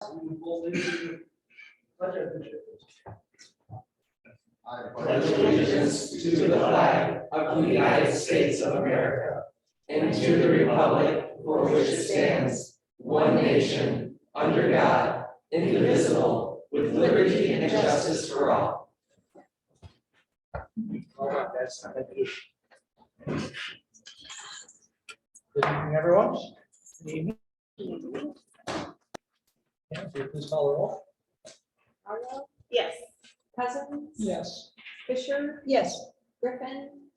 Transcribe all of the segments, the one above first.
I pledge allegiance to the flag of the United States of America and to the republic for which it stands, one nation, under God, indivisible, with liberty and justice for all. All right, guys, thank you. Good evening, everyone. Good evening. Yeah, if you please call the roll. Arlo, Yes. Cousins, Yes. Fisher, Yes. Griffin,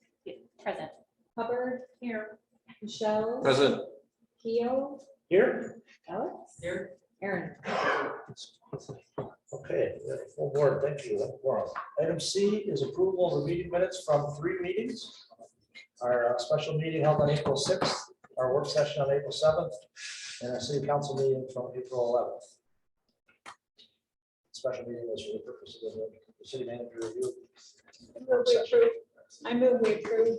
Present. Hubbard, Here. Michelle, Present. Keo, Here. Alex, Here. Aaron. Okay, we have a full board, thank you. Item C is approval of the meeting minutes from 3 meetings. Our special meeting held on April 6th, our work session on April 7th, and our city council meeting from April 11th. Special meeting was for the purpose of the city manager review. I move we approve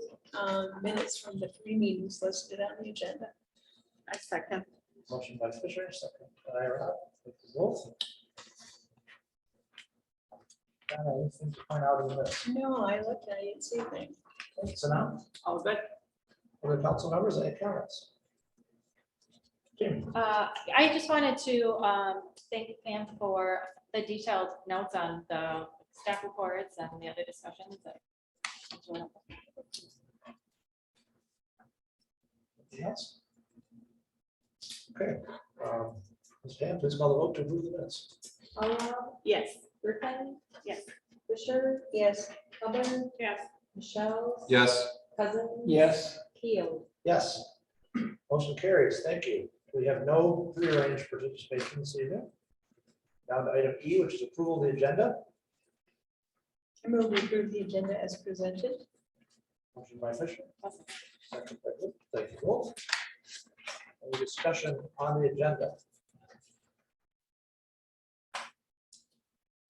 minutes from the 3 meetings listed on the agenda. I second. Motion by Fisher, second by Rob. Thank you both. Anything to point out in this? No, I looked, I didn't see anything. So now, All good. other council members, any comments? Kim? I just wanted to thank Pam for the detailed notes on the staff reports and the other discussions. Anything else? Okay. Ms. Pam, please call the vote to approve the minutes. Arlo, Yes. Griffin, Yes. Fisher, Yes. Hubbard, Yes. Michelle, Yes. Cousins. Yes. Keo. Yes. Motion carries. Thank you. We have no prearranged participation this evening. Down to item E, which is approval of the agenda. I move we approve the agenda as presented. Motion by Fisher. Second by Wood. Thank you both. Any discussion on the agenda?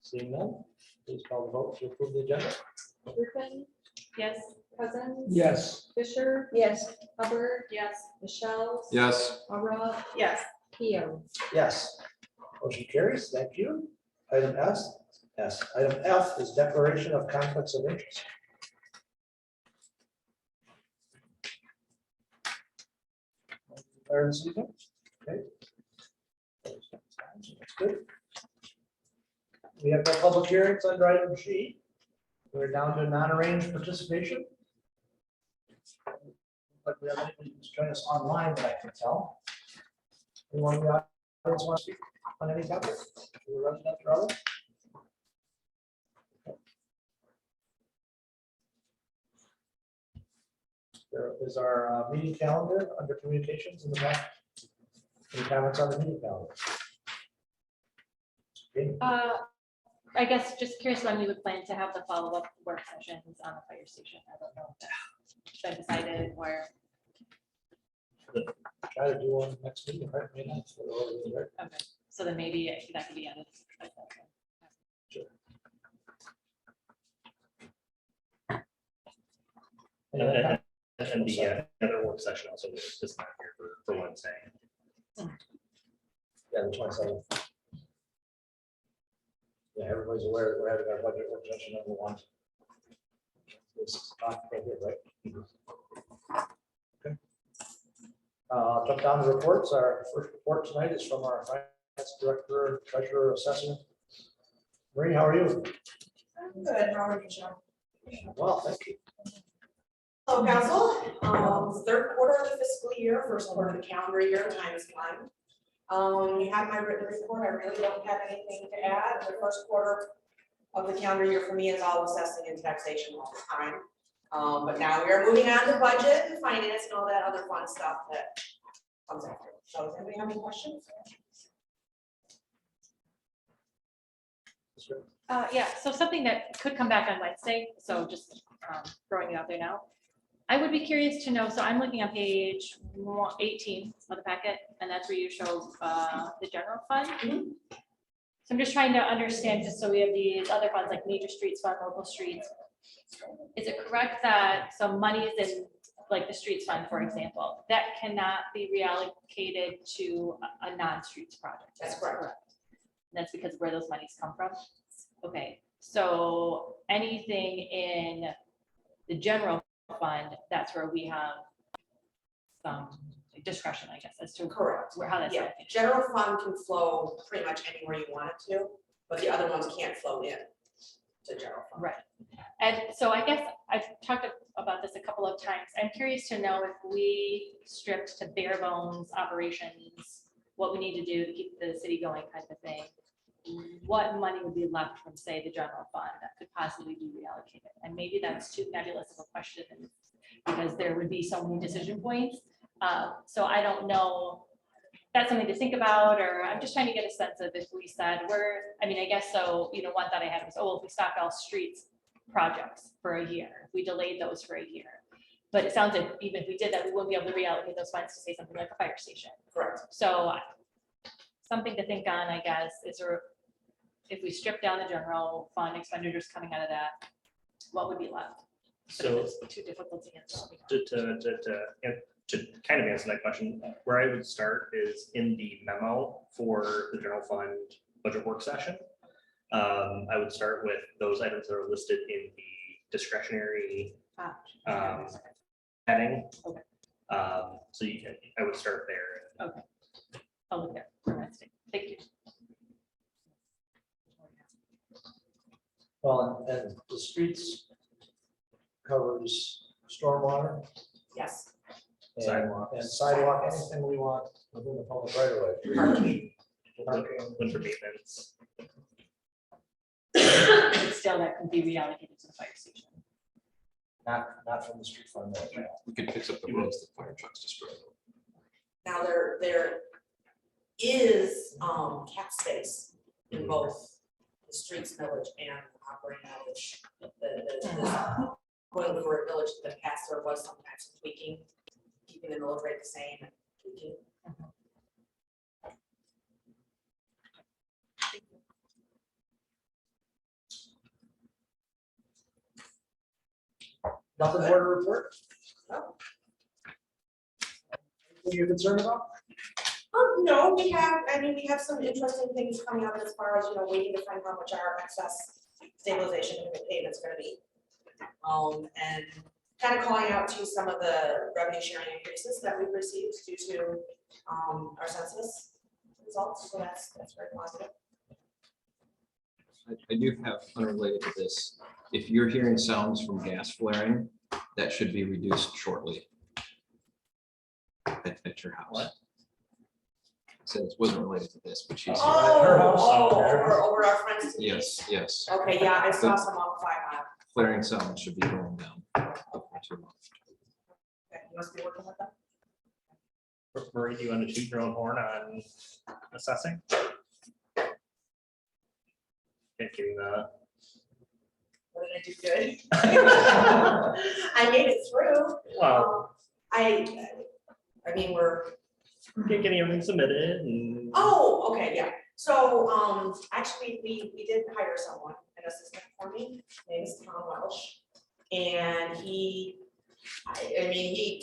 Seeing none, please call the vote to approve the agenda. Griffin, Yes. Cousins. Yes. Fisher, Yes. Hubbard, Yes. Michelle. Yes. Arlo, Yes. Keo. Yes. Motion carries. Thank you. Item Item F is declaration of conflicts of interest. Aaron, see you. Okay. That's good. We have no public hearings under item G. We're down to non-arranged participation. But we have anybody who's joining us online that I can tell. Anyone in the audience want to speak on any topic? We're running up the road. There is our meeting calendar under communications in the back. Any comments on the meeting calendar? Okay. I guess just curious when we would plan to have the follow-up work sessions on the fire station. I don't know if that's been decided or. Try to do one next meeting, right? May not, so we're already there. Okay, so then maybe that could be added. Any other comments? And the other work session also is not here for Wednesday. Yeah, the 27th. Yeah, everybody's aware that we're having our budget work session number 1. This is not right here, right? Okay. I'll jump down to reports. Our first report tonight is from our finance director, treasurer, assessor. Marie, how are you? I'm good. How are you, John? Well, thank you. Hello, council. Third quarter of the fiscal year, first quarter of the calendar year, time is flying. You have my written report. I really don't have anything to add. The first quarter of the calendar year for me is all assessing and taxation all the time. But now we are moving on to budget and finance and all that other fun stuff that comes after. So does anybody have any questions? Yeah, so something that could come back on Wednesday, so just throwing it out there now. I would be curious to know, so I'm looking on page 18 of the packet, and that's where you show the general fund. So I'm just trying to understand, just so we have these other funds like major streets fund, local streets. Is it correct that some money is in like the streets fund, for example, that cannot be reallocated to a non-streets project? That's correct. that's because of where those monies come from. Okay, so anything in the general fund, that's where we have some discretion, I guess, as to Correct. how that's. Yeah, allocated. general fund can flow pretty much anywhere you want it to, but the other ones can't flow in to general fund. Right. And so I guess I've talked about this a couple of times. I'm curious to know if we stripped to bare bones operations, what we need to do to keep the city going kind of thing. What money would be left from, say, the general fund that could possibly be reallocated? And maybe that's too nebulous of a question because there would be so many decision points. So I don't know. That's something to think about, or I'm just trying to get a sense of if we said I guess so, one thought I had was, if we stopped all streets projects for a year, if we delayed those for a year. But it sounds like even if we did that, we wouldn't be able to reallocate those funds to say something like a fire station. Correct. So something to think on, I guess, is if we strip down the general fund expenditures coming out of that, what would be left? But if So it's too difficult to answer. to kind of answer that question, where I would start is in the memo for the general fund budget work session. I would start with those items that are listed in the discretionary heading. Okay. So I would start there. Okay. I'll look at it. Thank you. Well, and the streets covers stormwater Yes. and Sidewalks. and sidewalk, anything we want within the public right of way. Parking. Parking. Winter maintenance. But still, that could be reallocated to the fire station. Not from the street fund. no. We could fix up the roads that fire trucks destroy. Now, there is cap space in both the streets village and operating village. The Going over village in the past, there was sometimes some tweaking, keeping the millage rate the same and tweaking. Nothing more to report? No. Anything you're concerned about? No, we have some interesting things coming up as far as, waiting to find out how much our excess stabilization payment's gonna be. And kind of calling out to some of the revenue sharing increases that we've received due to our census results, so that's very positive. I do have, unrelated to this, if you're hearing sounds from gas flaring, that should be reduced shortly. At your house. What? So it wasn't related to this, but she's. her house. Over our friends. to the Yes, yes. Okay, yeah, I saw some on 5 Mile. Flaring sound should be going down. Okay, you must be working with them. Marie, do you want to shoot your own horn on assessing? Getting the. What did I do good? I made it through. Well, I mean, we're. getting everything submitted and. Oh, okay, yeah. So, actually, we did hire someone, an assistant for me, his name is Tom Welsh. And he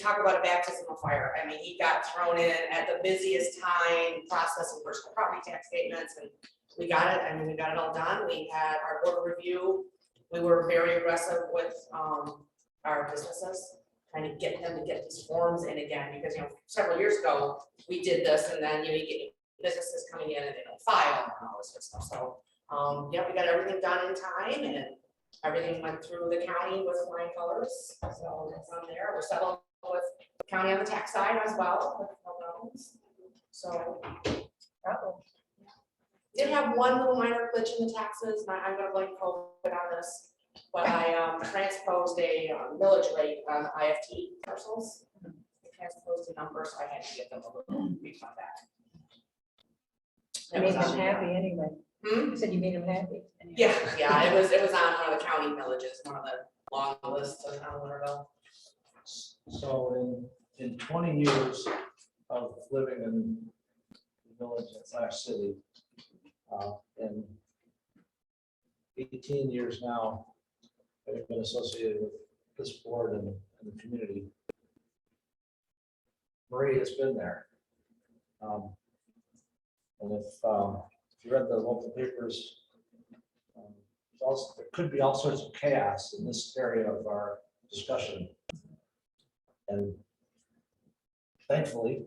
talked about a baptism of fire. I mean, he got thrown in at the busiest time processing personal property tax statements, and we got it. I mean, we got it all done. We had our board review. We were very aggressive with our businesses, trying to get them to get these forms in again, because, several years ago, we did this, and then, you get businesses coming in and they don't file and all this good stuff. So, yeah, we got everything done in time, and everything went through the county with flying colors. So it's on there. We're settled with the county on the tax side as well, with no problems. So. Did have one little minor glitch in the taxes, and I'm gonna blame COVID on this, but I transposed a millage rate on IFT parcels. I transposed the number, so I had to get them a little refund back. You made them happy anyway. Hmm? You said you made them happy. Yeah, it was on one of the county villages, one of the long lists of town Winterville. So in 20 years of living in the village / city, and 18 years now, I've been associated with this board and the community. Marie has been there. And if if you read the local papers, there could be all sorts of chaos in this area of our discussion. And thankfully,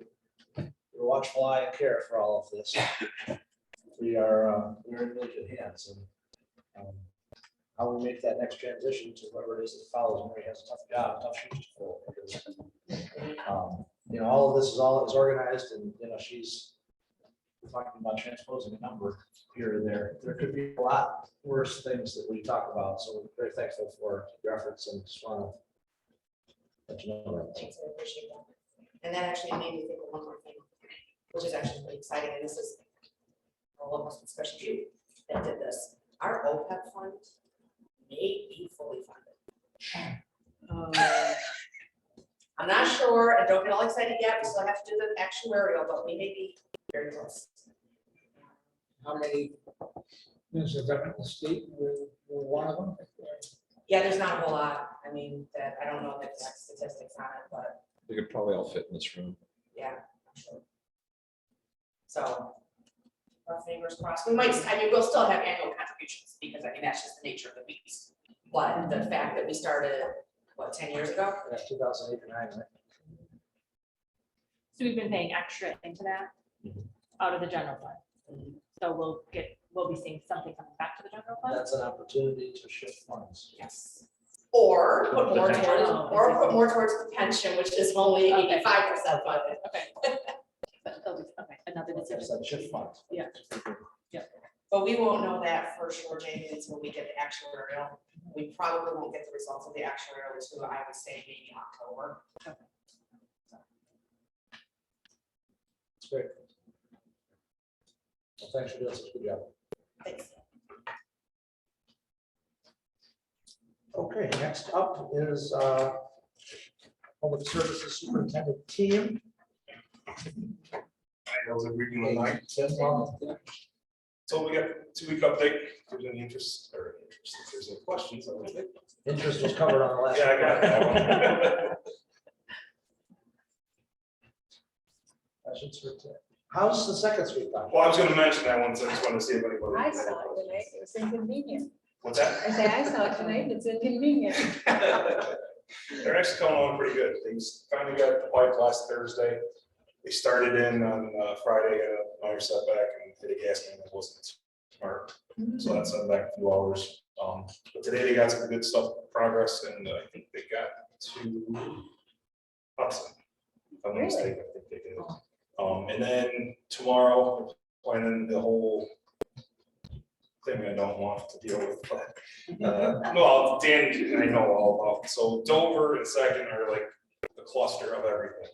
we're watchful eye and care for all of this. We're in really good hands, and how we make that next transition to whoever it is that follows Mary has a tough job, tough shoes to fill. Because, all of this is organized, and she's talking about transposing a number here and there. There could be a lot worse things that we talk about, so we're very thankful for your efforts and just want to let you know that. Thanks, I appreciate that. And that actually made me think of one more thing, which is actually pretty exciting, and this is all of us, especially you, that did this. Our OPEB fund may be fully funded. I'm not sure, and don't get all excited yet, we still have to do the actuarial, but we may be very close. How many? Is the government state with one of them? Yeah, there's not a whole lot, I mean, that, I don't know the exact statistics on it, but We could probably all fit in this room. yeah, I'm sure. So, our fingers crossed, we might, we'll still have annual contributions, because that's just the nature of the beast. But the fact that we started, 10 years ago? That's 2008 or 9, right? So we've been paying extra into that out of the general fund. So we'll be seeing something coming back to the general fund. That's an opportunity to shift funds. Yes. Or put more Potential. towards the pension, which is only Okay. 85% funded. Okay. But they'll be, okay, another Like I decision. said, shift funds. Yeah. But we won't know that for sure, Jamie, until we get the actuarial. We probably won't get the results of the actuarial until I would say maybe October. That's great. Well, thanks for doing such a good job. Thanks. Okay, next up is Public Services Superintendent team. How's everybody doing tonight? Tim, So we got 2-week update. If there's any interest, if there's any questions. I would- interest was covered on the last. Yeah, I got that one. Questions for Tim? How's the second street project? Well, I was gonna mention that one, so I just wanted to see if anybody. I saw it tonight, it was inconvenient. What's that? I say, I saw it tonight, it's inconvenient. They're actually coming along pretty good. They finally got the pipe last Thursday. They started in on Friday, a minor setback and hit a gas main that wasn't smart. So that set back a few hours. But today they got some good stuff, progress, and I think they got to Hudson. If I'm not mistaken, I think they did. And then tomorrow, we're planning the whole thing I don't want to deal with, but well, Dan and I know all about. So Dover and Second are like the cluster of everything.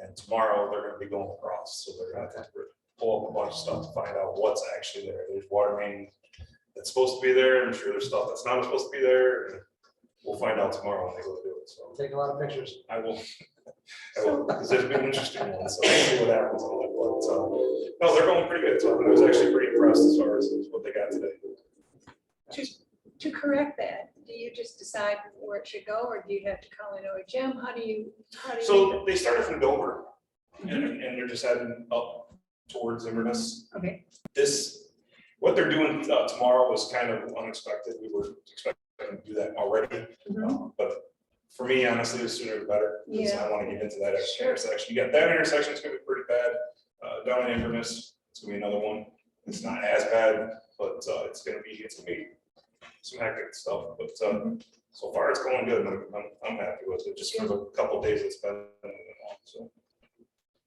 And tomorrow they're gonna be going across, so they're gonna have to pull up a bunch of stuff to find out what's actually there. There's water main that's supposed to be there. I'm sure there's stuff that's not supposed to be there. And we'll find out tomorrow when they go do it. So Take a lot of pictures. I will, because there's been interesting ones, so we'll see what happens on that one. So, no, they're going pretty good. So I was actually pretty impressed as far as what they got today. To correct that, do you just decide where it should go, or do you have to call in OHM? How do you? So they started from Dover and they're just heading up towards Inverness. Okay, What they're doing tomorrow was kind of unexpected. We were expecting to do that already. But for me, honestly, the sooner the better, because I want to get into that intersection. You got that intersection, it's gonna be pretty bad. Down in Inverness, it's gonna be another one. It's not as bad, but it's gonna be some hectic stuff. But so far it's going good. I'm happy with it, just for the couple days it's been. So.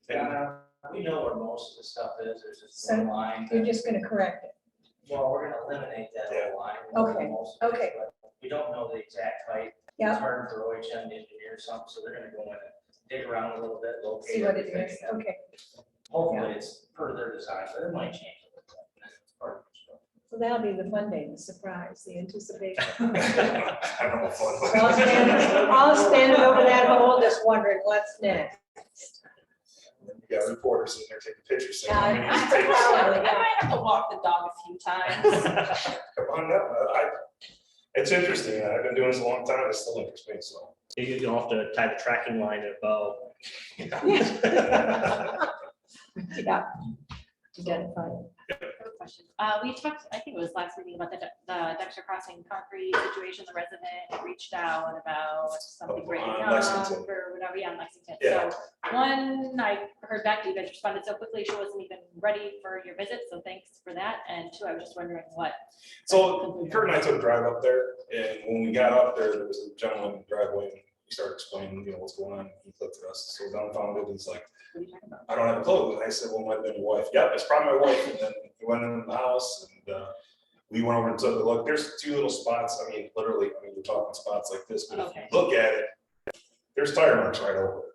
Yeah, we know where most of the stuff is, there's just So, one line. you're just gonna correct it. Well, we're gonna eliminate that whole line. Okay, Most of it, okay. but We don't know the exact height. Yeah. It's hard for OHM to engineer something, so they're gonna go in and dig around a little bit, locate. See what it everything. is, okay. Hopefully it's per their design, but it might change a little bit. and that's part of it, so. So that'll be the fun day, the surprise, the anticipation. I don't know. We're all standing over that hole, just wondering what's next. You got reporters sitting there taking pictures. saying, Yeah, "How many of these take us?" I might have to walk the dog a few times. Come on down. It's interesting. I've been doing this a long time. It still interests me, so. You'll have to tie the tracking line at a bow. Yeah. Identify it. question. We talked, I think it was last meeting about the Dexter Crossing concrete situation. The resident reached out about something breaking On up Lexington. or whatever, yeah, in Lexington. Yeah. So one, I heard back, you guys responded so quickly, she wasn't even ready for your visit, so thanks for that. And two, I was just wondering what. So Kurt and I took a drive up there, and when we got up there was a gentleman in the driveway, and he started explaining, what's going on. He looked at us, so dumbfounded, he's like, What are you talking about? I don't have a clue. And I said, well, it might have been your wife. Yep, it's probably my wife. And then we went in the house and we went over and took a look. There's two little spots. I mean, literally, we're talking spots like this, but if Okay. you look at it, there's tire marks right over it.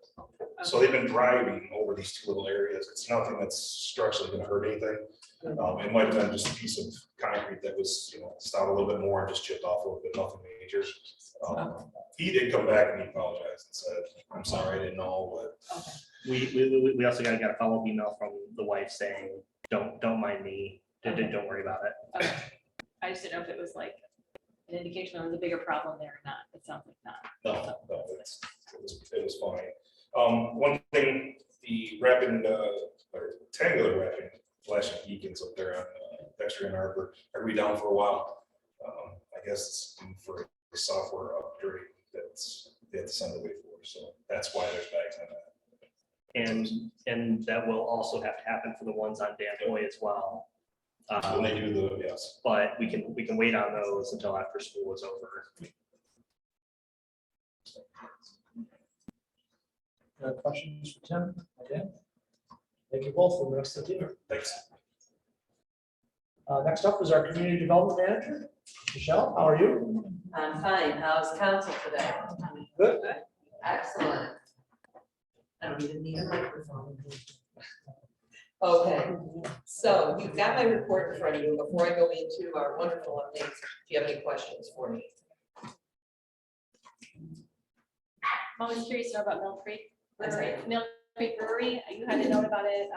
So they've been driving over these two little areas. It's nothing that's structurally gonna hurt anything. It might have been just a piece of concrete that was, stopped a little bit more and just chipped off a little bit, nothing major. He did come back and he apologized and said, I'm sorry, I didn't know, but. Okay. We also got a follow-up email from the wife saying, don't mind me, don't worry about it. Okay. I just didn't know if it was like an indication there was a bigger problem there or not. It sounds like not. No, it was fine. One thing, the wrapping, or rectangular wrapping, flashing beacons up there on Dexter and Arbor, are we down for a while? I guess it's due for a software upgrade they have to send away for, so that's why there's bags on that. And that will also have to happen for the ones on Dan Hoy as well. When they do yes. But we can wait on those until after school is over. Questions for Tim? Okay. Thank you both for the rest of the team. Thanks. Next up is our community development manager, Michelle. How are you? I'm fine. How's council today? Good. Excellent. I don't even need a microphone. Okay, so you've got my report in front of you. Before I go into our wonderful updates, do you have any questions for me? I'm always curious to know about Mill Creek That's Brewery. right. Mill Creek Brewery, you had a note about it,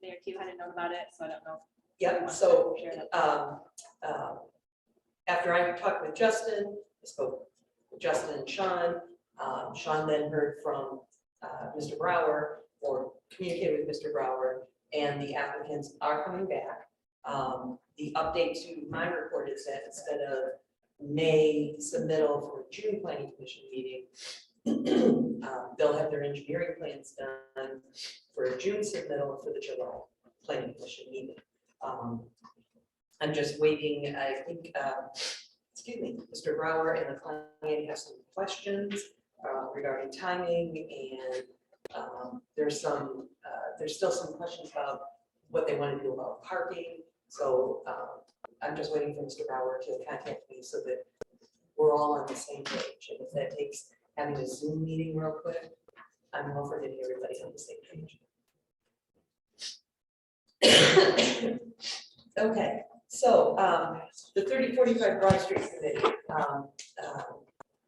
Mayor Q had a note about it, so I don't know. Yep, so, after I talked with Justin, I spoke with Justin and Sean. Sean then heard from Mr. Brower, or communicated with Mr. Brower, and the applicants are coming back. The update to my report is that instead of May submittal for June planning commission meeting, they'll have their engineering plans done for a June submittal for the July planning commission meeting. I'm just waiting, I think, excuse me, Mr. Brower and the client have some questions regarding timing, and there's still some questions about what they want to do about parking. So I'm just waiting for Mr. Brower to contact me so that we're all on the same page. And if that takes having a Zoom meeting real quick, I'm all for getting everybody on the same page. Okay, so the 3045 Broad Street Committee,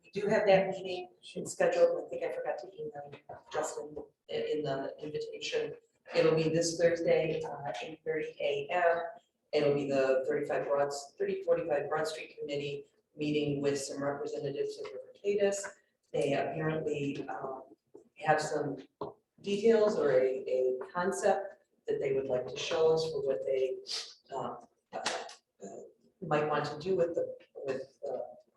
we do have that meeting scheduled. I think I forgot to email Justin in the invitation. It'll be this Thursday, 8:30 a.m. It'll be the 3045 Broad Street Committee meeting with some representatives of River Cayce. They apparently have some details or a concept that they would like to show us for what they might want to do with the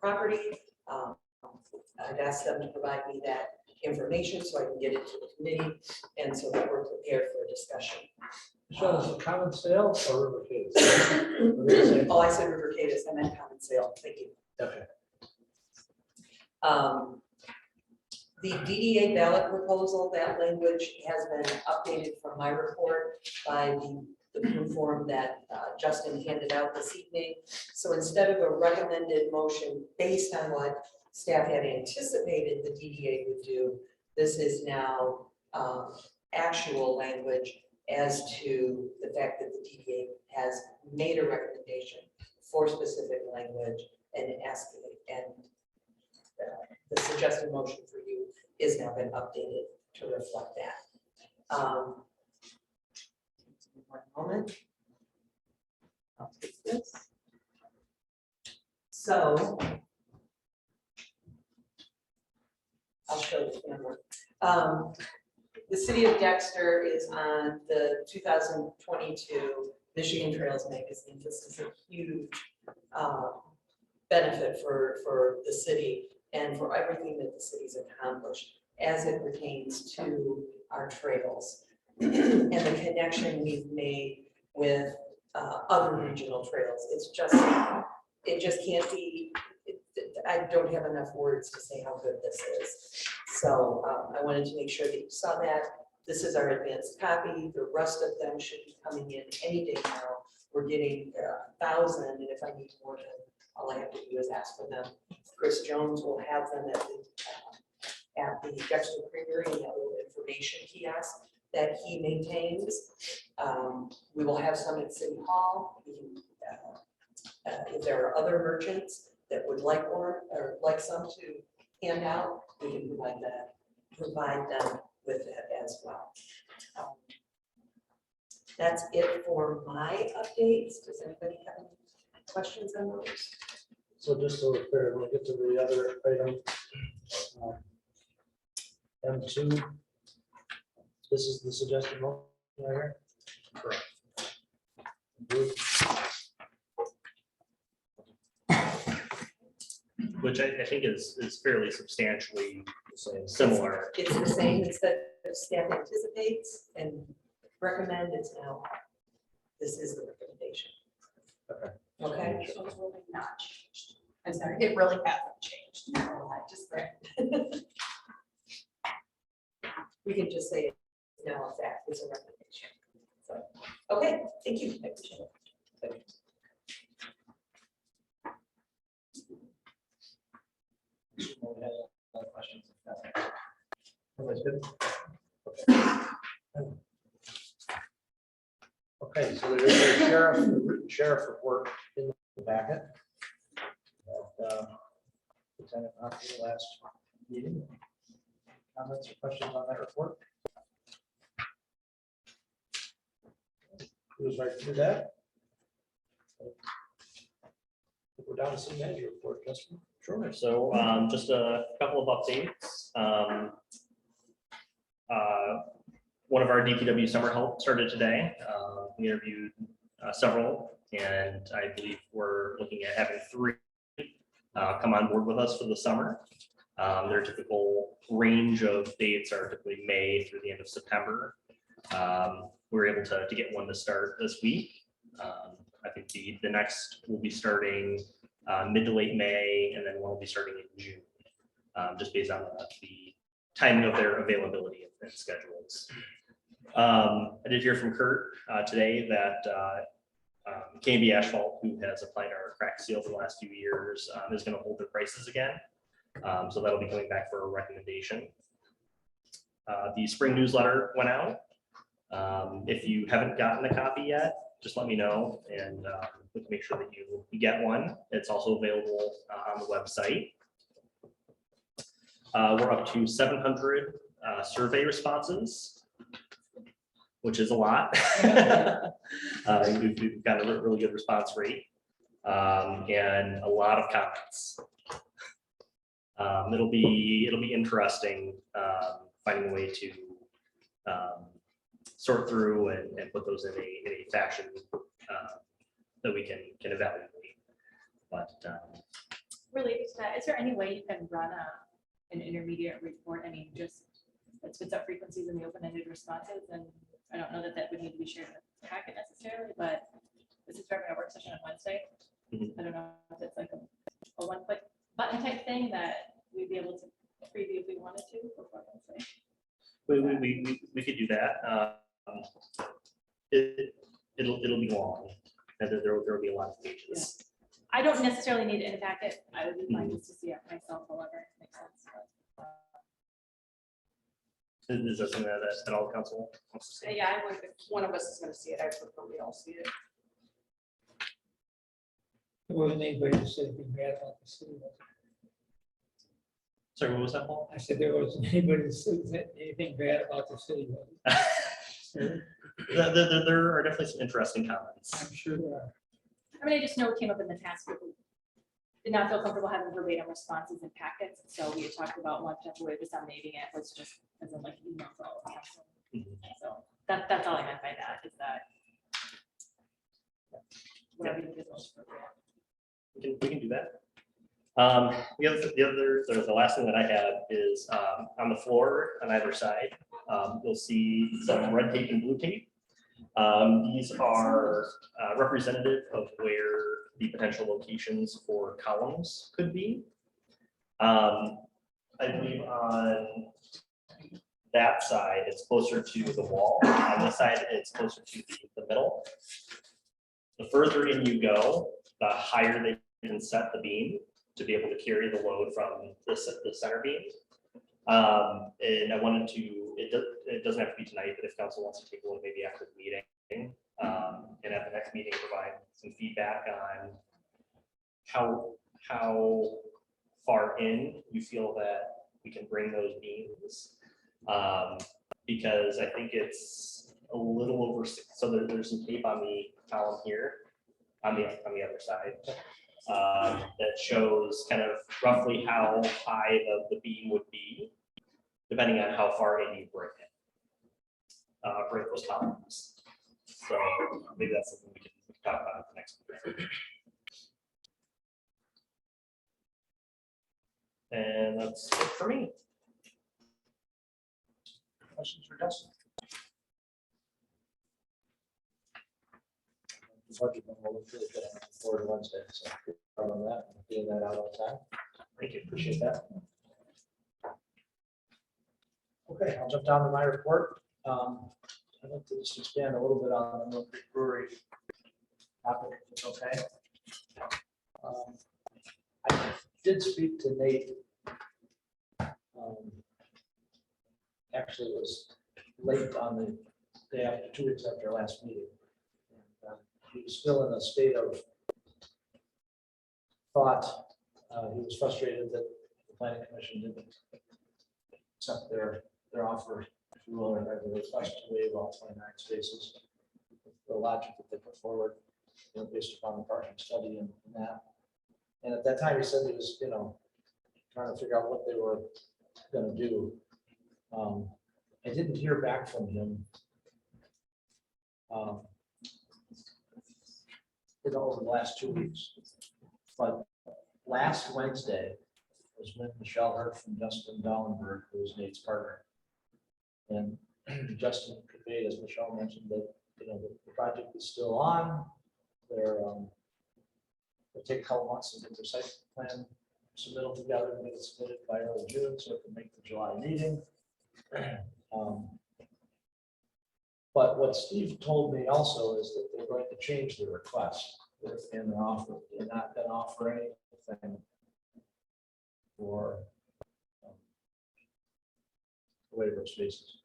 property. I've asked them to provide me that information so I can get it to the committee and so that we're prepared for a discussion. Michelle, is it common sale or River Cayce? Oh, I said River Cayce, I meant common sale, thank you. Okay. The DDA ballot proposal, that language has been updated from my report by the blue form that Justin handed out this evening. So instead of a recommended motion based on what staff had anticipated the DDA would do, this is now actual language as to the fact that the DDA has made a recommendation for specific language and asked, and the suggested motion for you is now been updated to reflect that. One moment. I'll take this. So I'll show the camera. The city of Dexter is on the 2022 Michigan Trails Magazine. This is a huge benefit for the city and for everything that the city's accomplished as it pertains to our trails and the connection we've made with other regional trails. It just can't be, I don't have enough words to say how good this is. So I wanted to make sure that you saw that. This is our advanced copy. The rest of them should be coming in any day now. We're getting 1,000, and if I need more, then all I have to do is ask for them. Chris Jones will have them at the Dexter Creamery and that little information kiosk that he maintains. We will have some at City Hall. We can, if there are other merchants that would like one or like some to hand out, we can provide them with that as well. That's it for my updates. Does anybody have any questions on those? So just so we're clear, we'll get to the other item. M2. This is the suggested motion right here. Correct. Approved. Which I think is fairly substantially similar. It's the same, it's that staff anticipates and recommend, it's now, this is the recommendation. Okay. So it's really not changed. I'm sorry, it really hasn't changed. No, I just read. We can just say, no, in fact, it's a recommendation. So, okay, thank you. I appreciate it. Okay, so there is a sheriff report in the packet. Lieutenant Hockey last meeting. Comments or questions on that report? Who's right to do that? We're down to city manager report, Justin. Sure. So just a couple of updates. One of our DPW summer help started today. We interviewed several, and I believe we're looking at having 3 come on board with us for the summer. Their typical range of dates are typically May through the end of September. We were able to get one to start this week. I think the next will be starting mid to late May, and then one will be starting in June, just based on the timing of their availability and schedules. I did hear from Kurt today that KB Asphalt, who has applied our crack seal for the last few years, is going to hold their prices again. So that'll be coming back for a recommendation. The spring newsletter went out. If you haven't gotten a copy yet, just let me know, and we can make sure that you get one. It's also available on the website. We're up to 700 survey responses, which is a lot. We've got a really good response rate and a lot of comments. It'll be interesting finding a way to sort through and put those in a fashion that we can evaluate. But Related to that, is there any way you can run an intermediate report? I mean, just it spits out frequencies in the open-ended responses, and I don't know that would need to be shared in the packet necessarily, but this is having a work session on Wednesday. Mhm. I don't know if it's like a one-click button type thing that we'd be able to preview if we wanted to before Wednesday. we could do that. It'll be long, and there will be a lot of pages. I don't necessarily need it in a packet. I would be fine just to see it myself, however, it makes sense. Is that something that all council wants to see? Yeah, I would, if one of us is gonna see it, I prefer we all see it. There wasn't anybody to say anything bad about the city. Sorry, what was that, Paul? I said there wasn't anybody that said anything bad about the city. There are definitely some interesting comments. I'm sure there are. I mean, I just know it came up in the task group. We did not feel comfortable having verbatim responses in packets, so we had talked about one potential way of disseminating it was just as in like email for all of council. Mhm. So that's all I meant by that, is that whatever you feel is appropriate. We can do that. The last thing that I have is on the floor on either side, you'll see some red tape and blue tape. These are representative of where the potential locations for columns could be. I believe on that side, it's closer to the wall. On this side, it's closer to the middle. The further in you go, the higher they can set the beam to be able to carry the load from the center beam. And I wanted to, it doesn't have to be tonight, but if council wants to take a look maybe after the meeting, and at the next meeting, provide some feedback on how far in you feel that we can bring those beams. Because I think it's a little over, so there's some tape on the column here, on the other side. That shows kind of roughly how high the beam would be, depending on how far in you bring it. Bring those columns. So maybe that's something we can talk about at the next meeting. And that's it for me. Questions for Dustin? Budget memo looks really good. I'm looking forward to Wednesday, so good job on that, and getting that out on time. Thank you. Appreciate that. Okay, I'll jump down to my report. I'd like to just expand a little bit on the Mill Creek Brewery topic, if it's okay. I did speak to Nate. Actually, it was late on the day after, 2 weeks after our last meeting. And, he was still in a state of thought. He was frustrated that the planning commission didn't accept their offer, if you will, or their request to waive all 29 spaces. The logic that they put forward, based upon the parking study and that. And at that time, he said he was, trying to figure out what they were going to do. I didn't hear back from him. Over the last 2 weeks, but last Wednesday was when Michelle heard from Justin Dallenberg, who is Nate's partner. And Justin conveyed, as Michelle mentioned, that the project is still on. It'll take a couple months to get their site plan submitted together and get it submitted by early June, so it can make the July meeting. But what Steve told me also is that they're going to change the request in their offer. They're not going to offer anything for waiver of spaces.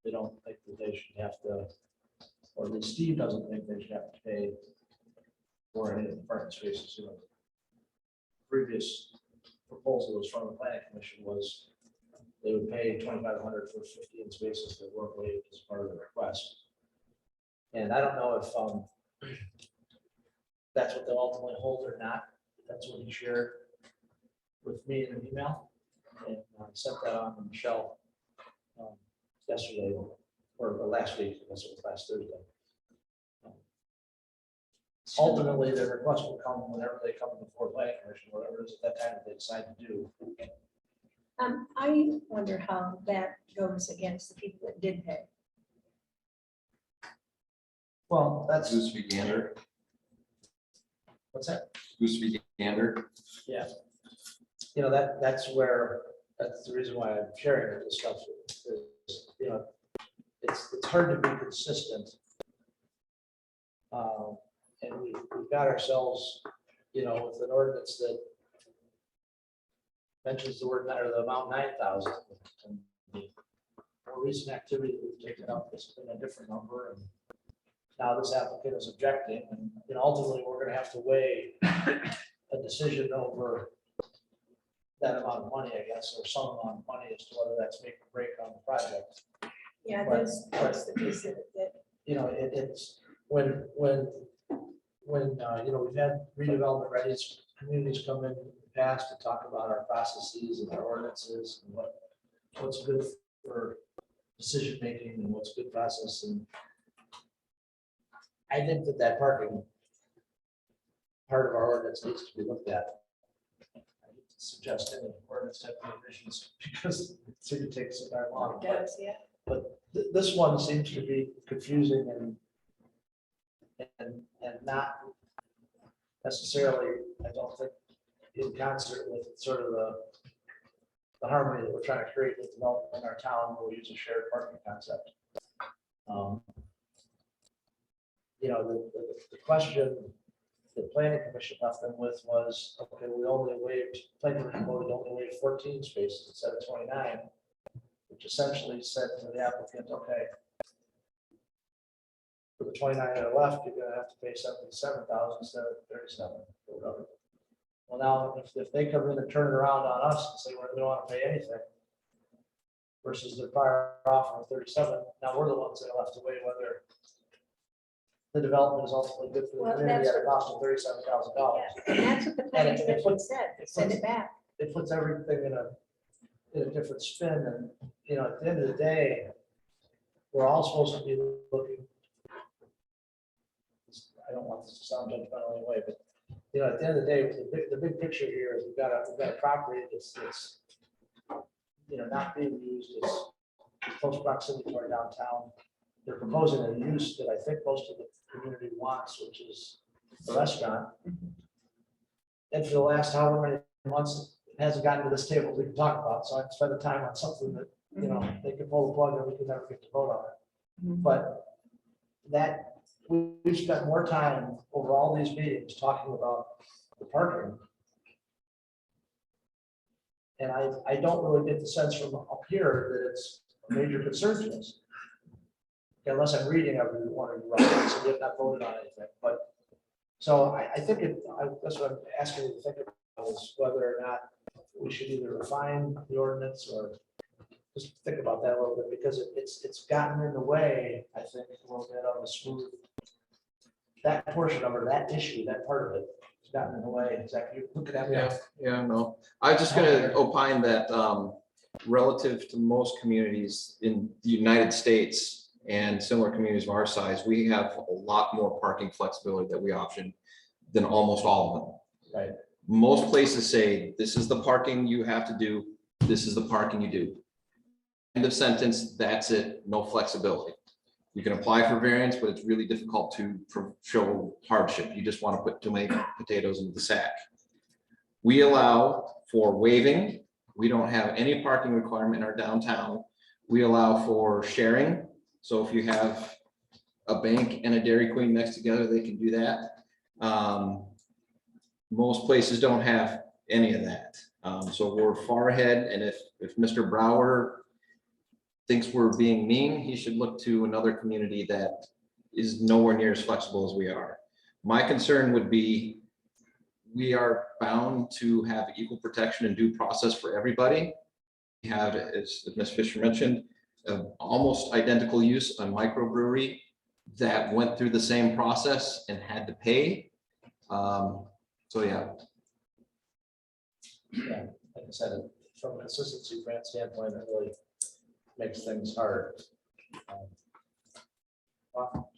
They don't think that they should have to, or at least Steve doesn't think they should have to pay for any of the parking spaces. Previous proposal was from the planning commission was they would pay $2,500 for 15 spaces that weren't waived as part of the request. And I don't know if that's what they'll ultimately hold or not. That's what he shared with me in an email, and I sent that on to Michelle yesterday or last week. I guess it was last Thursday. Ultimately, the request will come whenever they come before planning commission, whatever it is at that time that they decide to do. I wonder how that goes against the people that did pay. Well, that's Goose v. Gander. what's that? Goose v. Gander. Yeah. That's the reason why I'm sharing this stuff. Is, it's hard to be consistent. And we've got ourselves, with an ordinance that mentions the word or the amount 9,000. And the more recent activity that we've taken up has been a different number. And now this applicant is objecting, and ultimately we're going to have to weigh a decision over that amount of money, I guess, or some amount of money as to whether that's make or break on the project. Yeah, Right. that's the piece of it that, It's when we've had redevelopment ready communities come in the past to talk about our processes and our ordinances and what's good for decision making and what's good process. And I think that that parking part of our ordinance needs to be looked at. I hate to suggest any ordinance type of revisions because it seems to take so darn long. It does, yeah. But this one seems to be confusing and not necessarily, I don't think, in concert with sort of the harmony that we're trying to create with development in our town where we use a shared parking concept. You know, the question the planning commission left them with was, okay, we only waived, planning commission voted only waived 14 spaces instead of 29, which essentially said to the applicant, okay, for the 29 that are left, you're gonna have to pay 77,000 instead of 37 or whatever. Well, now, if they come in and turn it around on us and say, we don't want to pay anything versus their prior offer of 37, now we're the ones that are left to weigh whether the development is ultimately good for the Well, community that's at a cost of $37,000. And that's what the planning And it commission puts- said, send it back. It puts everything in a different spin, and, you know, at the end of the day, we're all supposed to be looking. I don't want this to sound judgmental anyway, but, you know, at the end of the day, the big picture here is we've got a property that's, you know, not being used as close proximity to our downtown. They're proposing a use that I think most of the community wants, which is a restaurant. And for the last however many months, it hasn't gotten to this table we can talk about, so I spend the time on something that, you know, they can pull the plug and we can never get to vote on it. But that, we've spent more time over all these meetings talking about the parking. And I don't really get the sense from up here that it's a major concern to us. Unless I'm reading every one of you, right, so we have not voted on anything, but, so I think that's what I'm asking you to think about is whether or not we should either refine the ordinance or just think about that a little bit, because it's gotten in the way, I think, a little bit of a smooth, that portion of it, that issue, that part of it has gotten in the way. Zach, you looking at me? Yeah, no, I was just gonna opine that relative to most communities in the United States and similar communities of our size, we have a lot more parking flexibility that we option than almost all of them. Right. Most places say, this is the parking you have to do, this is the parking you do. End of sentence, that's it, no flexibility. You can apply for variance, but it's really difficult to show hardship. You just want to put too many potatoes into the sack. We allow for waiving. We don't have any parking requirement in our downtown. We allow for sharing. So if you have a bank and a Dairy Queen next together, they can do that. Most places don't have any of that. So we're far ahead. And if Mr. Brower thinks we're being mean, he should look to another community that is nowhere near as flexible as we are. My concern would be we are bound to have equal protection and due process for everybody. We have, as Ms. Fisher mentioned, almost identical use, a microbrewery that went through the same process and had to pay. So yeah. Yeah, like I said, from a consistency grant standpoint, it really makes things hard.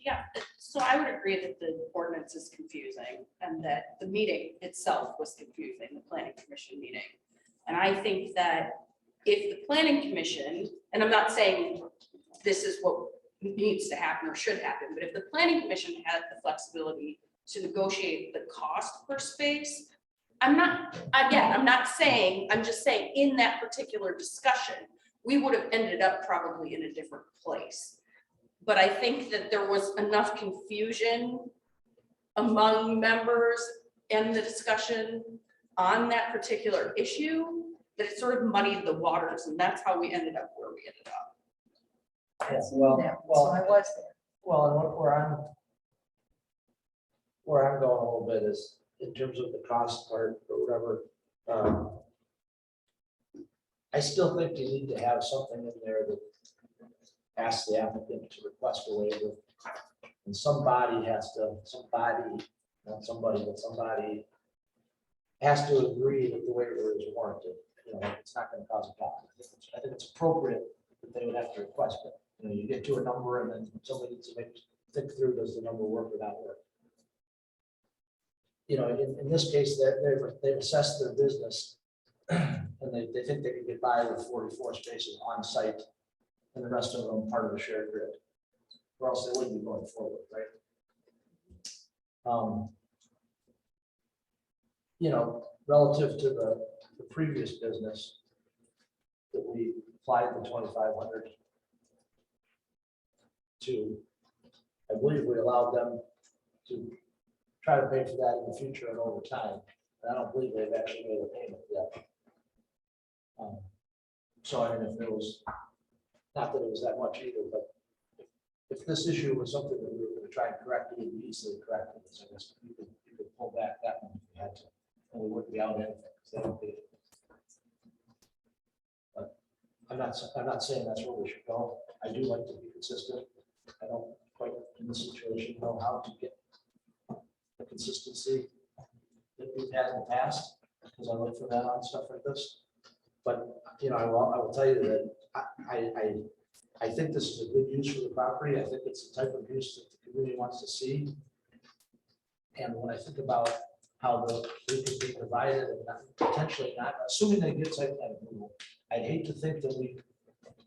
Yeah, so I would agree that the ordinance is confusing and that the meeting itself was confusing, the planning commission meeting. And I think that if the planning commission, and I'm not saying this is what needs to happen or should happen, but if the planning commission had the flexibility to negotiate the cost per space, I'm not saying, I'm just saying in that particular discussion, we would have ended up probably in a different place. But I think that there was enough confusion among members in the discussion on that particular issue that it sort of muddied the waters, and that's how we ended up where we ended up. Yeah, So well, I was there. well, and where I'm going a little bit is in terms of the cost part or whatever. I still think you need to have something in there that asks the applicant to request a waiver. And somebody has to, not somebody, but somebody has to agree that the waiver is warranted. You know, it's not gonna cause a problem. I think it's appropriate that they would have to request it. You know, you get to a number and then somebody needs to make think through, does the number work or not work? You know, in this case, they've assessed their business and they think they can get by with 44 spaces on site and the rest of them part of the shared grid. Or else they wouldn't be going forward, right? You know, relative to the previous business that we applied the 2,500 to, I believe we allowed them to try to pay for that in the future and over time. And I don't believe they've actually made a payment yet. So I mean, if there was, not that it was that much either, but if this issue was something that we were going to try and correct, we would easily correct it. So I guess you could pull back that one if you had to, and we wouldn't be out anything. 'Cause they don't pay it. But I'm not saying that's where we should go. I do like to be consistent. I don't quite in this situation know how to get the consistency that we've had in the past, because I look for that on stuff like this. But, you know, I will tell you that I think this is a good use for the property. I think it's the type of use that the community wants to see. And when I think about how we could be provided and potentially not, assuming they get site plan approval, I'd hate to think that we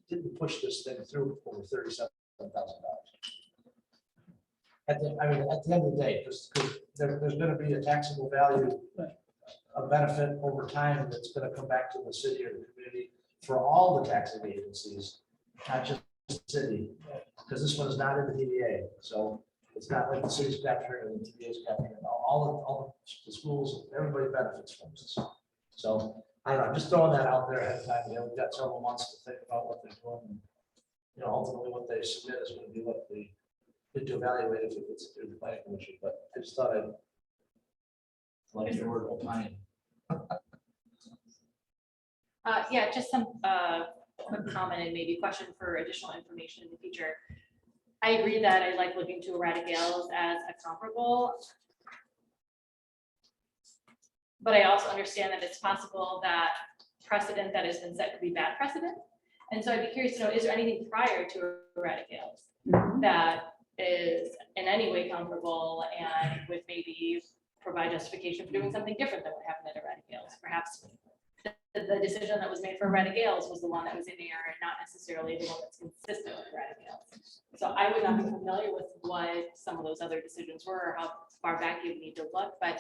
didn't push this thing through over $37,000. At the end of the day, because there's going to be a taxable value, a benefit over time that's going to come back to the city or the community for all the taxing agencies, not just the city, because this one is not in the DDA. So it's not like the city's capturing and the DDA is capturing. All the schools, everybody benefits from this. So I don't know, I'm just throwing that out there ahead of time. You know, we've got several months to think about what they're doing. And, you know, ultimately what they submit is going to be what we get to evaluate if it gets through the planning commission. But I just thought I'd like the word opine. Yeah, just some quick comment and maybe question for additional information in the future. I agree that I like looking to Erratic Ales as a comparable. But I also understand that it's possible that precedent that has been set could be bad precedent. And so I'd be curious to know, is there anything prior to Erratic Ales that is in any way comparable and would maybe provide justification for doing something different than what happened at Erratic Ales? Perhaps the decision that was made for Erratic Ales was the one that was in error and not necessarily the one that's consistent with Erratic Ales. So I would not be familiar with what some of those other decisions were or how far back you would need to look, but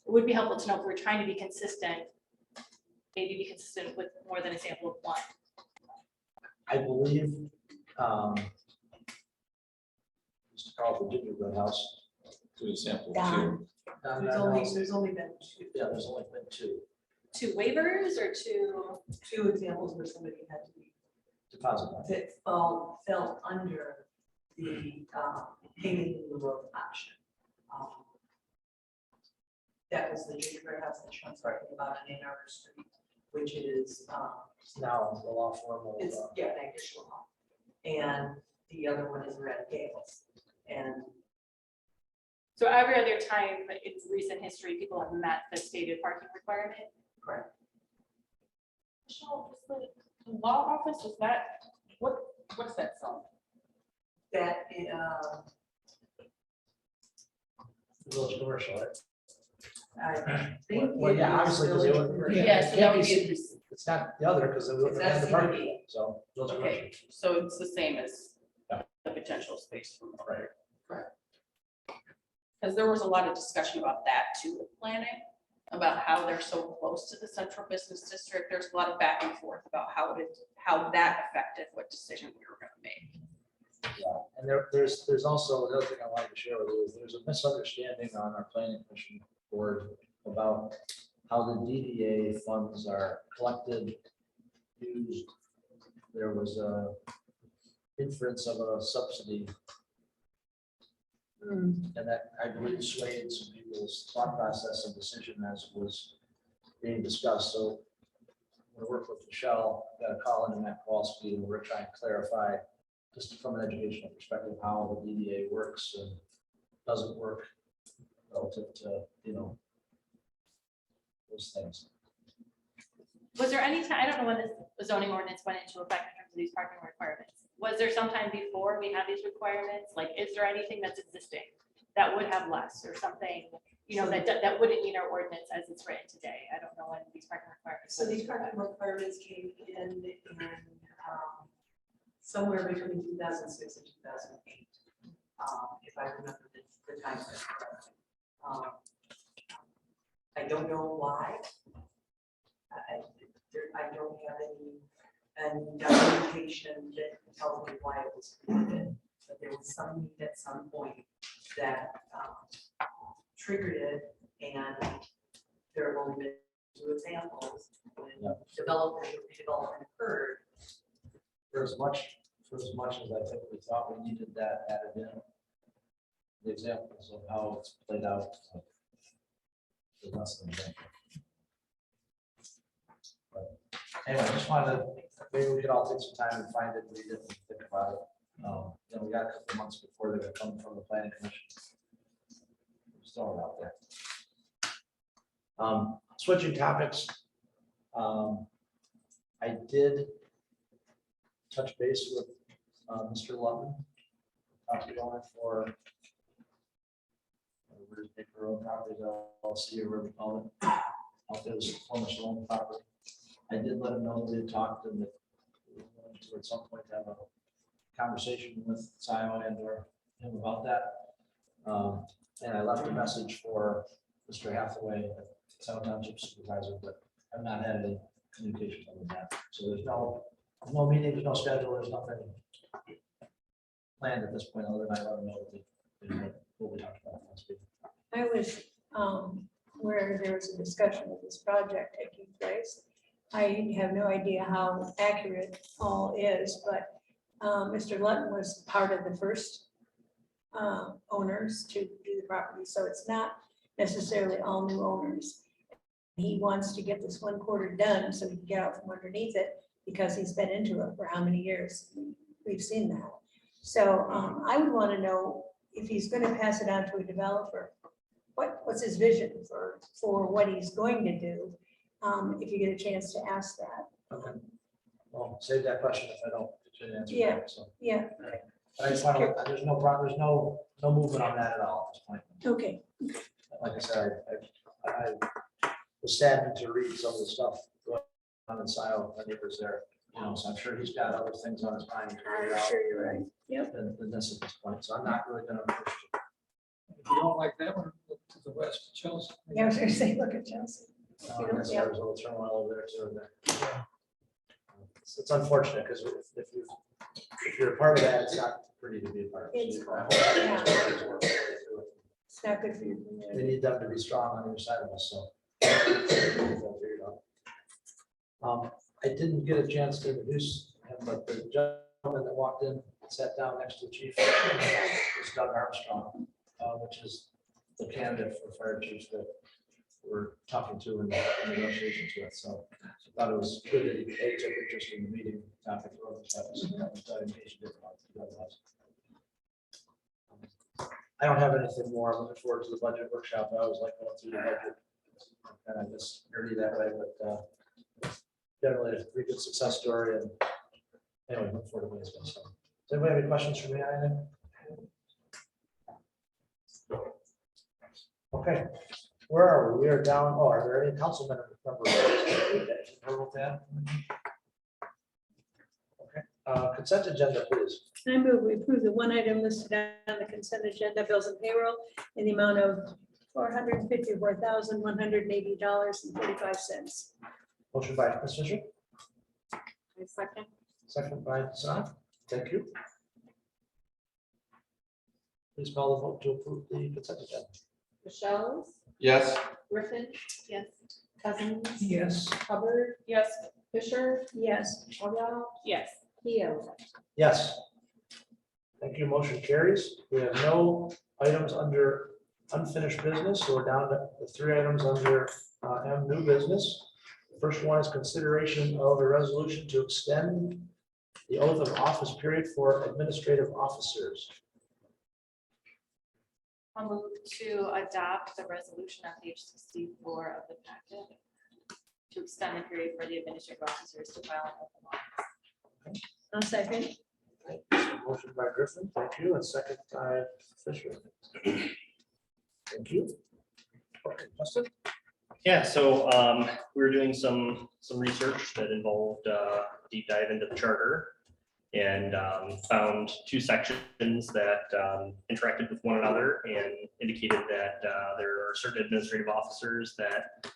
it would be helpful to know if we're trying to be consistent, maybe be consistent with more than a sample of one. I believe Mr. Carl, the Gingerbread House. To a sample Don. Don, There's that only, house- there's only been Yeah, there's only been two Two waivers or two? two examples where somebody had to be, deposit money. that fell under the payment in lieu of option. That was the gingerbread house that Sean's talking about on Ann Arbor Street, which is, It's now the law firm of, it's, yeah, Magdish Law. And the other one is Red Gales. And So every other time in recent history, people have met the stated parking requirement. correct, Michelle, is the law office, is that, what's that from? that, village commercial, right? I think. Well, it yeah, is obviously, because village it would. commercial. Yeah, so that would be, It's not the other, because they wouldn't have the That's parking, so. village commercial. okay, so it's the same as Yeah. the potential space for. Right. Because there was a lot of discussion about that too, with planning, about how they're so close to the central business district. There's a lot of back and forth about how that affected what decision we were gonna make. Yeah, and there's also the other thing I wanted to share with you is there's a misunderstanding on our planning commission board about how the DDA funds are collected, used. There was a inference of a subsidy. And that I believe swayed some people's thought process and decision as was being discussed. So I'm gonna work with Michelle, got a call into Matt Kowalski, and we're trying to clarify just from an educational perspective, how the DDA works and doesn't work relative to, you know, those things. Was there any time, I don't know when this zoning ordinance went into effect in terms of these parking requirements. Was there some time before we had these requirements? Like, is there anything that's existing that would have less or something, you know, that wouldn't meet our ordinance as it's written today? I don't know when these parking requirements. So these parking requirements came in, somewhere between 2006 and 2008. If I remember the time frame correctly. I don't know why. I don't have any documentation that tells me why it was created, but there was some need at some point that triggered it, and there have only been 2 examples when development occurred. For as much as I think we thought we needed that added in, the examples of how it's played out. There's less than that. But anyway, I just wanted to, maybe we could all take some time and find it, read it, and think about it. You know, we got a couple of months before they're gonna come from the planning commission. Just throwing it out there. Switching topics. I did touch base with Mr. Lutton, going for Paper Road Properties LLC, or whatever we call it, out there was former Sloan property. I did let him know that we had talked and that we wanted to at some point have a conversation with Sio and or him about that. And I left a message for Mr. Hathaway, South Township Supervisor, but I've not had any communication other than that. So there's no meeting, there's no schedule, there's nothing planned at this point, other than I let them know that what we talked about last week. I was where there was a discussion of this project taking place. I have no idea how accurate all is, but Mr. Lutton was part of the first owners to do the property, so it's not necessarily all new owners. He wants to get this 1/4 done so he can get out from underneath it, because he's been into it for how many years? We've seen that. So I would want to know if he's going to pass it on to a developer, what's his vision for what he's going to do? If you get a chance to ask that. Okay. Well, save that question if I don't get you an answer. Yeah. back, so. Yeah, But I just want to, there's no movement on that at all at this point. okay. Like I said, I was saddened to read some of the stuff going on in Sio, my neighbors there, you know, so I'm sure he's got other things on his mind to figure I'm out sure you're right. Yep. than this at this point, so I'm not really gonna push. If you don't like that one, look to the west, Chelsea. Yeah, I was going to say, look at Chelsea. I guess there's a little turmoil over there too. And there. It's unfortunate because if you're a part of that, it's not pretty to be a part of. It's- So I hope yeah. that It's not good for your we community. need them to be strong on either side of us, so. They'll figure it out. I didn't get a chance to introduce him, but the gentleman that walked in, sat down next to the chief, was Doug Armstrong, which is the candidate for fire chief that we're talking to in negotiations with, so I thought it was good that he took interest in the meeting topic. I don't have anything more. I'm looking forward to the budget workshop. I always like going through the budget. And I just nerdy that way, but generally a pretty good success story, and anyway, look forward to this one. So, does anybody have any questions for me? Anything? Okay, where are we? We are down. Oh, are there any council members? Okay, consent agenda, please. I move we approve the one item listed on the consent agenda, bills and payroll, in the amount of $454,180.45. Motion by Ms. Fisher, Second. second by Hassan. Thank you. Please call the vote to approve the consent agenda. Michelle, Yes. Griffin, yes, Cousins, Yes. Hubbard, Yes. Fisher, Yes. Argal, Yes. Keo. Yes. Thank you. Motion carries. We have no items under unfinished business, so we're down to the 3 items under M, new business. The first one is consideration of a resolution to extend the oath of office period for administrative officers. I'll move to adopt the resolution on page 64 of the packet to extend the period for the administrative officers to file an open office. I'll second. Motion by Griffin, thank you, and second by Fisher. Thank you. Okay, Justin? Yeah, so we were doing some research that involved deep dive into the charter and found two sections that interacted with one another and indicated that there are certain administrative officers that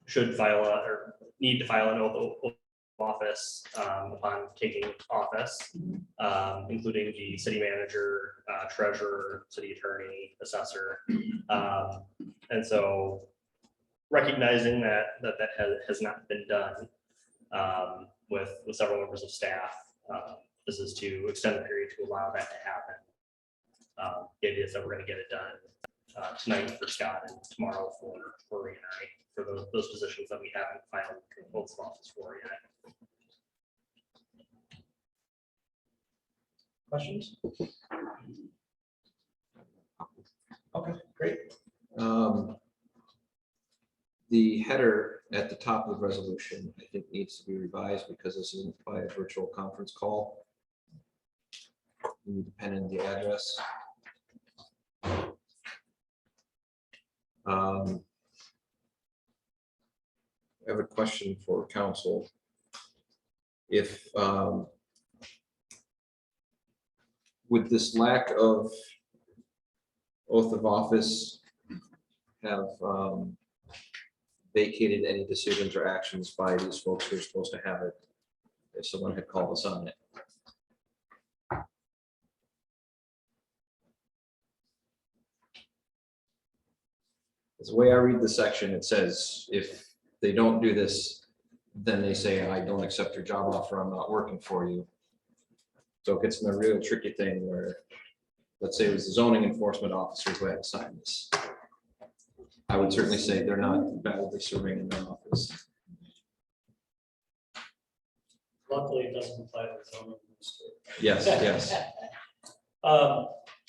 should file or need to file an oath of office upon taking office, including the city manager, treasurer, city attorney, assessor. And so recognizing that has not been done with several members of staff, this is to extend the period to allow that to happen. The idea is that we're going to get it done tonight for Scott and tomorrow for Ray and I, for those positions that we haven't filed oaths of office for yet. Questions? Okay, great. The header at the top of the resolution, I think, needs to be revised because this isn't by a virtual conference call. You need to pen in the address. I have a question for council. If would this lack of oath of office have vacated any decisions or actions by these folks who are supposed to have it if someone had called us on it? The way I read the section, it says if they don't do this, then they say, I don't accept your job offer, I'm not working for you. So it gets in a real tricky thing where, let's say it was the zoning enforcement officer who had to sign this. I would certainly say they're not validly serving in their office. Luckily, it doesn't apply to the zoning administrator. Yes, yes.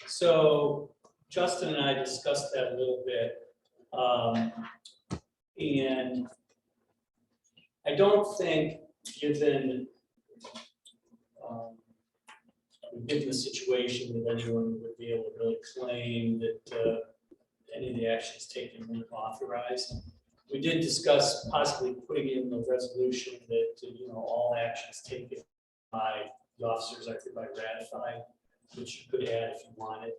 So Justin and I discussed that a little bit. And I don't think, given the situation, that anyone would be able to really claim that any of the actions taken were authorized. We did discuss possibly putting in the resolution that, all actions taken by the officers are hereby ratified, which you could add if you wanted.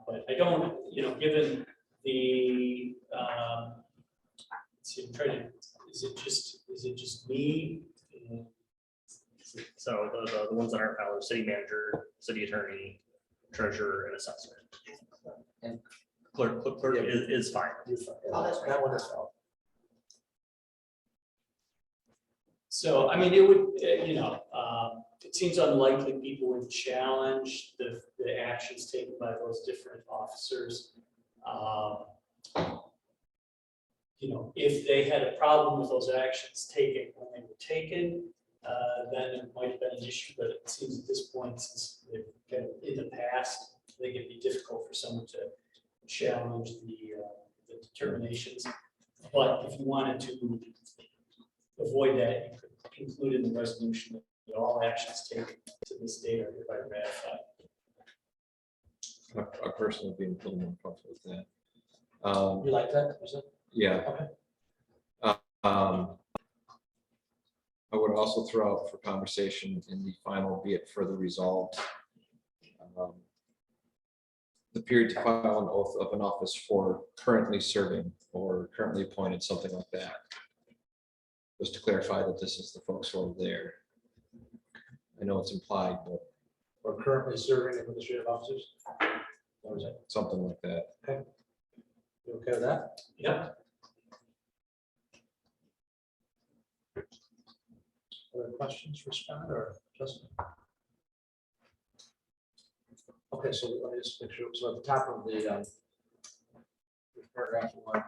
But I don't, given the, is it just me? So the ones that aren't filed are city manager, city attorney, treasurer, and assessor. And Clerk is fine. That one is out. So, I mean, it would, it seems unlikely people would challenge the actions taken by those different officers. If they had a problem with those actions taken when they were taken, then it might have been an issue, but it seems at this point, since they've kind of in the past, I think it'd be difficult for someone to challenge the determinations. But if you wanted to avoid that, you could include in the resolution that all actions taken to this date are hereby ratified. I personally would be a little more comfortable with that. You like that? Is it? Yeah. Okay. I would also throw out for conversation in the final, be it further resolved, the period to file an oath of an office for currently serving or currently appointed, something like that. Just to clarify that this is the folks who are there. I know it's implied, but Or currently serving administrative officers? What was that? something like that. You okay with that? Yep. Other questions for Scott or Justin? Okay, so let me just make sure, so at the top of the paragraph one,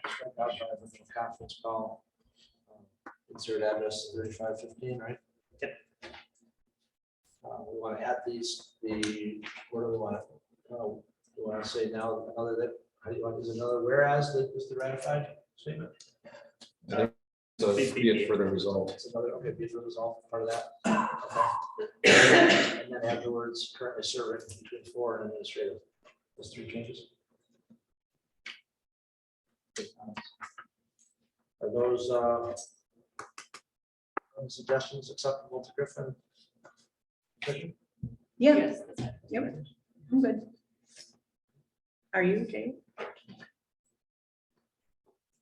strike out by virtual conference call, insert address 3515, right? Yep. We want to add these, what do we want to say now, another that, how do you want, is another whereas that is the ratified statement? So be it for the result. It's another, okay, be the result, part of that. Okay. And then afterwards, currently serving between 4 and administrative. Those 3 changes. Are those suggestions acceptable to Griffin? Griffin? Yeah, Yes, that's it. yep, I'm good. Are you okay?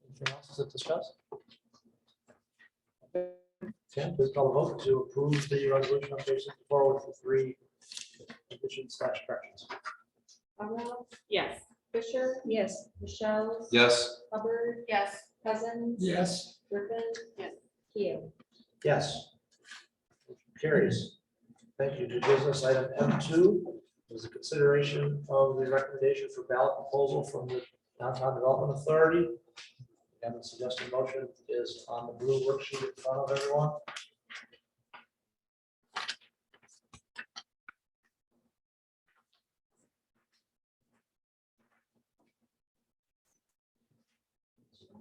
Anything else to discuss? Okay. Tim, please call the vote to approve the resolution on page 64 with the 3 additions / corrections. Arnold, Yes. Fisher, Yes. Michelle, Yes. Hubbard, Yes. Cousins. Yes. Griffin. Yes. Keel. Yes. Carries. Thank you. New business item M2 is the consideration of the recommendation for ballot proposal from the Downtown Development Authority. And the suggested motion is on the blue worksheet in front of everyone.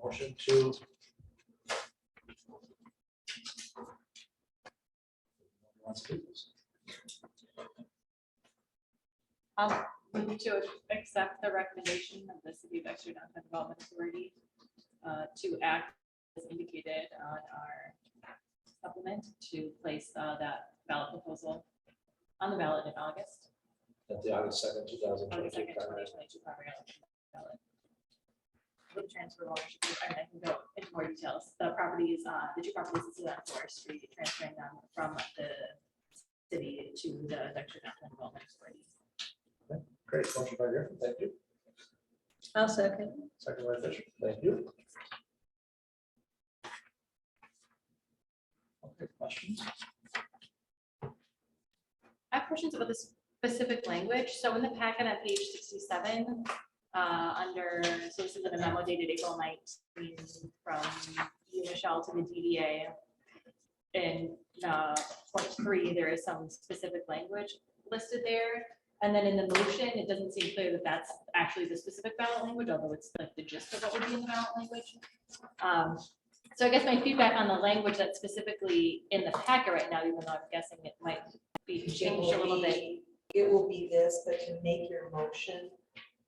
Motion to. Let's do this. Move to accept the recommendation of the City of Exeter Downtown Development Authority to act as indicated on our supplement to place that ballot proposal on the ballot in August. At the August 2nd, 2022. August 2nd, 2022 primary election ballot. With transfer of ownership, I can go into more details. The properties, the 2 properties on Forest Street, transferring them from the city to the Exeter Downtown Development Authority. Great, motion by Griffin, thank you. I'll second. Second by Fisher, thank you. Okay, questions? I have questions about the specific language. So in the packet on page 67, under, so this is in a memo dated April 19 from you, Michelle, to the DDA. In point 3, there is some specific language listed there. And then in the motion, it doesn't seem clear that that's actually the specific ballot language, although it's like the gist of what would be in the ballot language. So I guess my feedback on the language that's specifically in the packet right now, even though I'm guessing it might be changed a little bit. It will be this, but to make your motion,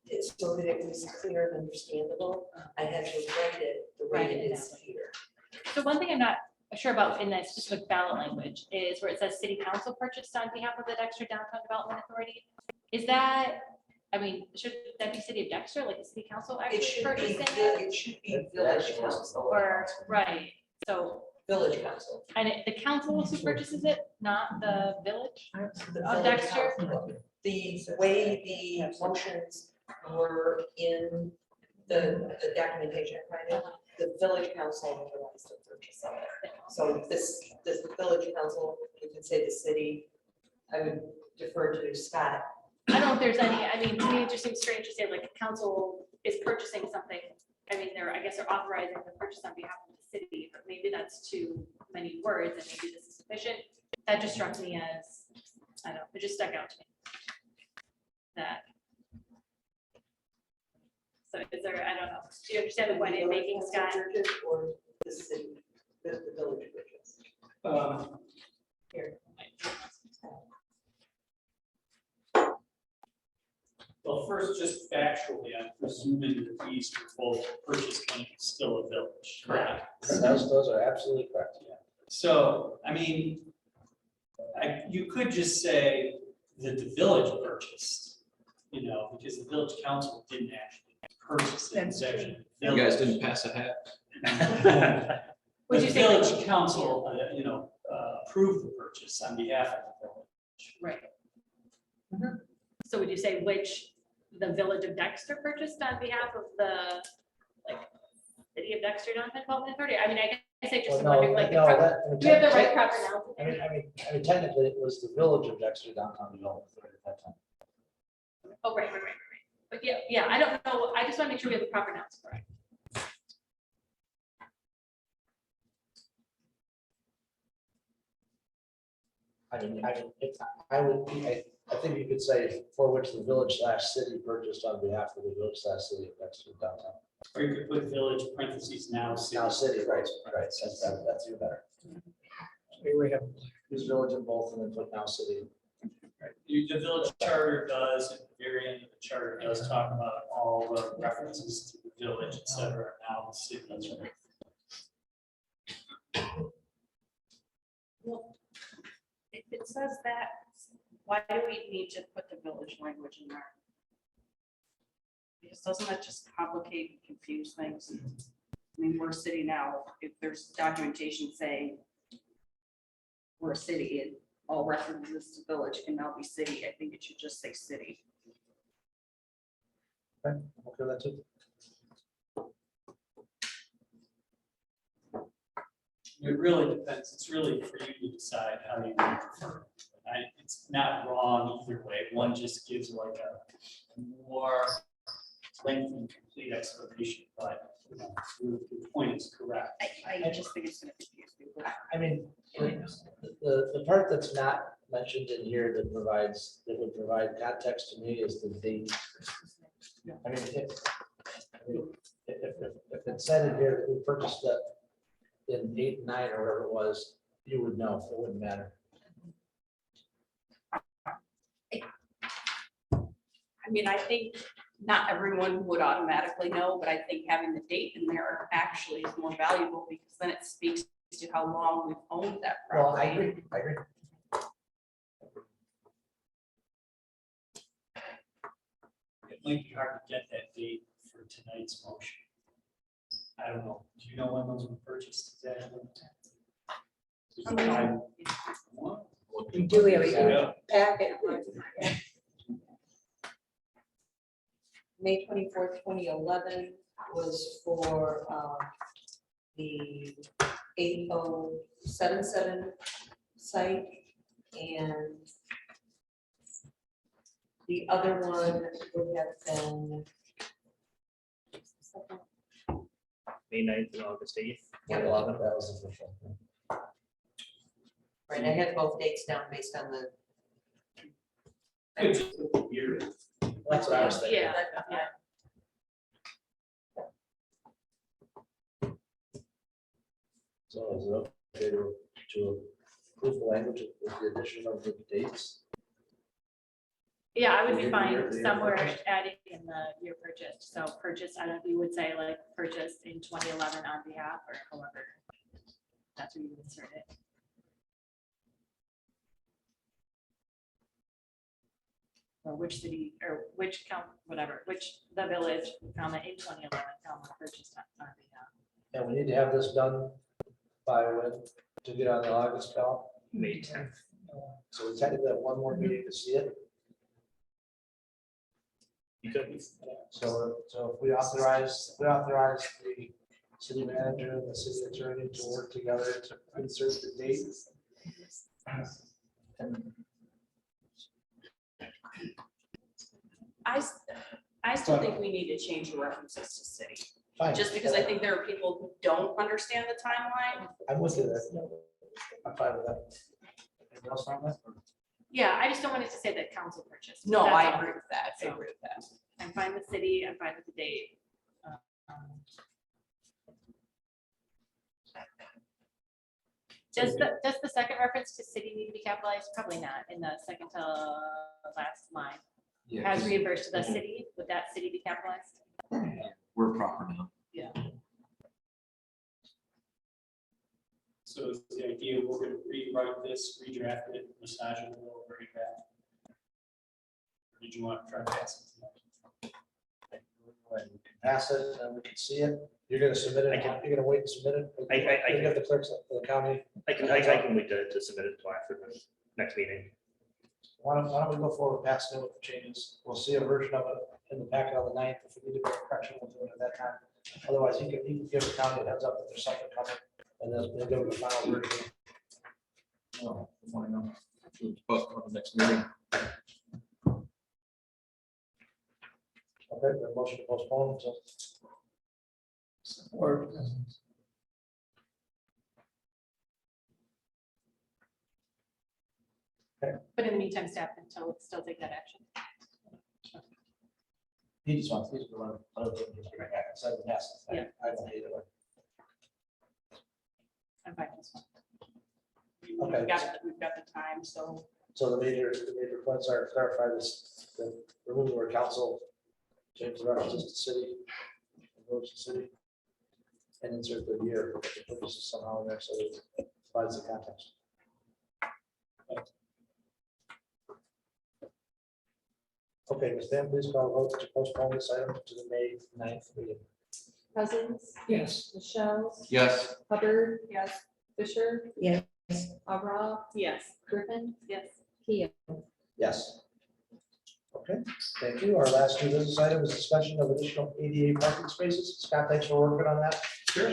it's so that it was clear and understandable, I had to write it the way it is here. So one thing I'm not sure about in that specific ballot language is where it says city council purchased on behalf of the Dexter Downtown Development Authority. Is that, I mean, should that be city of Dexter, like the city council It actually should be, purchasing it? it should be village council. Or, right, so, Village council. and the council who purchases it, not the village? The Of village Dexter? council. The way the motions were in the documentation, right? The village council authorized the purchase of it. So this village council, you can say the city, I would defer to Scott. I don't know if there's any, I mean, to me, it just seems strange to say like council is purchasing something. I mean, I guess they're authorizing the purchase on behalf of the city, but maybe that's too many words and maybe this is sufficient. That just struck me as, I don't know, it just stuck out to me. That. So is there, I don't know, do you understand the point in making, Scott? Or the city, the village purchase. Here. Well, first, just factually, I'm presuming that these were both purchase claims still a village. Correct. Those are absolutely correct. So, I mean, you could just say that the village purchased, because the village council didn't actually purchase it. It's actually the You guys village. didn't pass a hat. But Would the you say- village council, approved the purchase on behalf of the village. Right. So would you say which the village of Dexter purchased on behalf of the, like, city of Dexter Downtown Development Authority? I mean, I guess I just wondering, like, do we have the right proper noun? I mean, technically, it was the village of Dexter Downtown Development Authority at that time. Oh, right. But yeah, I don't know. I just want to make sure we have the proper nouns correct. I think you could say for which the village / city purchased on behalf of the village / city of Dexter Downtown. Or you could put village parentheses now. Now city, right, that's even better. Maybe we have use village in both and then put now city. The village charter does, at the very end of the charter, does talk about all the references to the village, et cetera, now the city, that's right. Well, if it says that, why do we need to put the village language in there? Because doesn't that just complicate and confuse things? I mean, we're a city now, if there's documentation saying we're a city and all references to village can now be city, I think it should just say city. Okay, okay, that's it. It really depends, it's really for you to decide how you prefer. It's not wrong either way, one just gives like a more lengthy and complete explanation, but you know, your point is correct. I just think it's gonna confuse people. I mean, the part that's not mentioned in here that would provide context to me is the date. I mean, if it said in here that we purchased it in 8 and 9 or whatever it was, you would know, it wouldn't matter. I mean, I think not everyone would automatically know, but I think having the date in there actually is more valuable because then it speaks to how long we've owned that Well, I property. agree, I agree. It might be hard to get that date for tonight's motion. I don't know, do you know when those were purchased exactly? Do we have a Yeah. packet? May 24th, 2011 was for the 8077 site. And the other one would have been May 9th and August 8th. Yeah. 11, that was official. right. I had both dates down based on the. Could just put the year. That's what I was thinking. Yeah, yeah. So is it okay to approve the language with the addition of the dates? Yeah, I would be Year- fine year- year somewhere purchased? adding in the year purchased. So purchase, I don't know, you would say like purchased in 2011 on behalf or however. That's where you would insert it. Or which city, or which count, whatever, which the village, comma, in 2011, comma, purchased on behalf. And we need to have this done by when, to get on the August ballot. May 10th. So we technically have one more meeting to see it. You could. So if we authorize the city manager and the city attorney to work together to insert the dates. I still think we need to change the references to city, Fine. just because I think there are people who don't understand the timeline. I'm with you there. I'm fine with that. Anything else on that? Yeah, I just don't want it to say that council purchased. No, That's I all. agree with that. I agree with that. I'm fine with city, I'm fine with the date. Does the second reference to city need to be capitalized? Probably not, in the second to last line. Yeah, As 'cause reimbursed to the city, would that city be capitalized? we're proper now. So is the idea, we're gonna rewrite this, redraft it, massage it a little, bring it back? Or did you want to try to pass it tonight? When we can pass it and we can see it, you're gonna submit it, I can- you're gonna wait and submit it. I You have the clerks of the county. I can wait to submit it until after the next meeting. Why don't we go forward, pass it with the changes? We'll see a version of it in the packet on the 9th. If we need to make a correction, we'll do it at that time. Otherwise, you can give the county a heads up that there's something coming, and then they'll give it the final version. Oh, I know. Postpone the next meeting. Okay, the motion to postpone until. Or. But in the meantime, staff can still take that action. He just wants, he's the one, other thing he's bringing back, so I asked. Yeah. I don't hate it. I'm fine with this one. Okay. We've got the time, so. So the major points are clarify this, the removal of council, change the references to city, village to city. And insert the year purposes somehow in there, so it provides the context. Okay, Ms. Van, please call a vote to postpone this item to the May 9th meeting. Cousins, Yes. Michelle, Yes. Hubbard, Yes. Fisher. Yes. Avra, Yes. Griffin, Yes. Keo. Yes. Okay, thank you. Our last new business item is discussion of additional ADA parking spaces. Scott, thanks for working on that. Sure.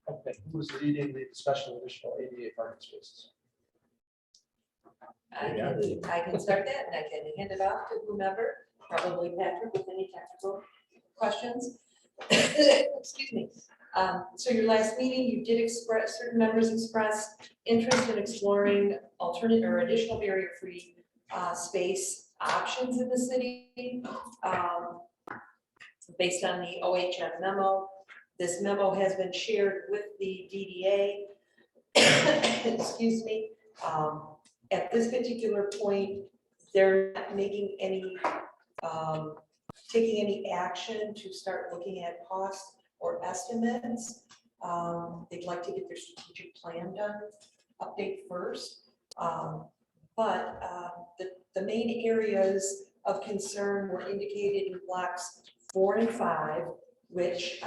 Okay, who is leading the discussion of additional ADA parking spaces? I can start that and I can hand it off to whomever, probably Patrick with any technical questions. Excuse me. So your last meeting, you did express, certain members express interest in exploring alternate or additional barrier-free space options in the city. Based on the OHM memo. This memo has been shared with the DDA. Excuse me. At this particular point, they're not making any, taking any action to start looking at costs or estimates. They'd like to get their strategic plan done, update first. But the main areas of concern were indicated in blocks 4 and 5, which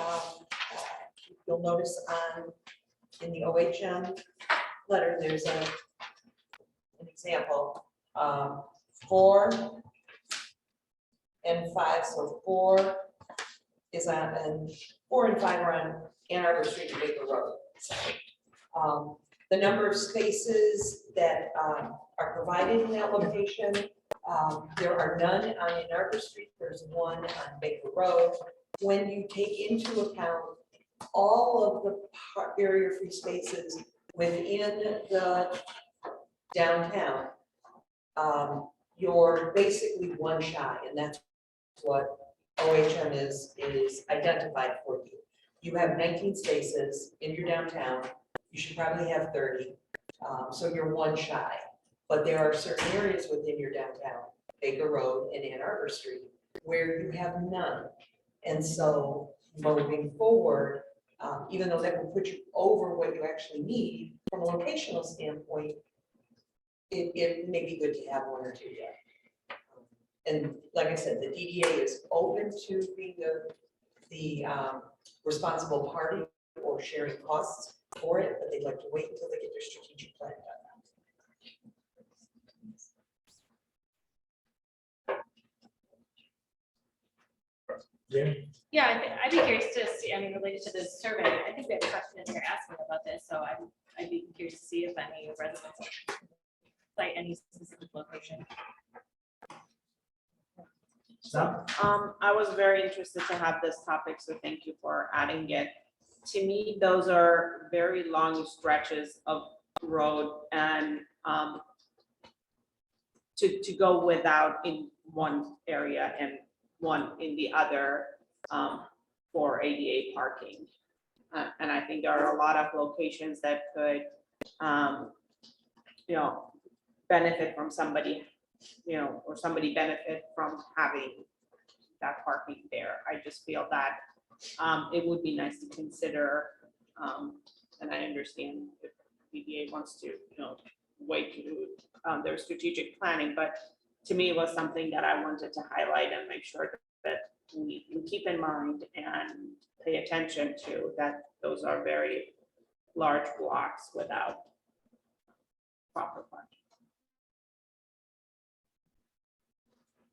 you'll notice in the OHM letter, there's an example. 4 and 5, so 4 is on, and 4 and 5 are on Ann Arbor Street and Baker Road. So, the number of spaces that are provided in that location, there are none on Ann Arbor Street, there's one on Baker Road. When you take into account all of the barrier-free spaces within the downtown, you're basically one shy, and that's what OHM is identified for you. You have 19 spaces in your downtown, you should probably have 30, so you're one shy. But there are certain areas within your downtown, Baker Road and Ann Arbor Street, where you have none. And so moving forward, even though that will put you over what you actually need from a locational standpoint, it may be good to have 1 or 2 there. And like I said, the DDA is open to being the responsible party or sharing costs for it, but they'd like to wait until they get their strategic plan done. Yeah, I'd be curious to see, I mean, related to this survey, I think we have a question in here asking about this, so I'd be curious to see if any residents cite any specific location. I was very interested to have this topic, so thank you for adding it. To me, those are very long stretches of road, and to go without in one area and one in the other for ADA parking. And I think there are a lot of locations that could, benefit from somebody, or somebody benefit from having that parking there. I just feel that it would be nice to consider, and I understand if DDA wants to, wait to do their strategic planning, but to me, it was something that I wanted to highlight and make sure that we keep in mind and pay attention to, that those are very large blocks without proper parking.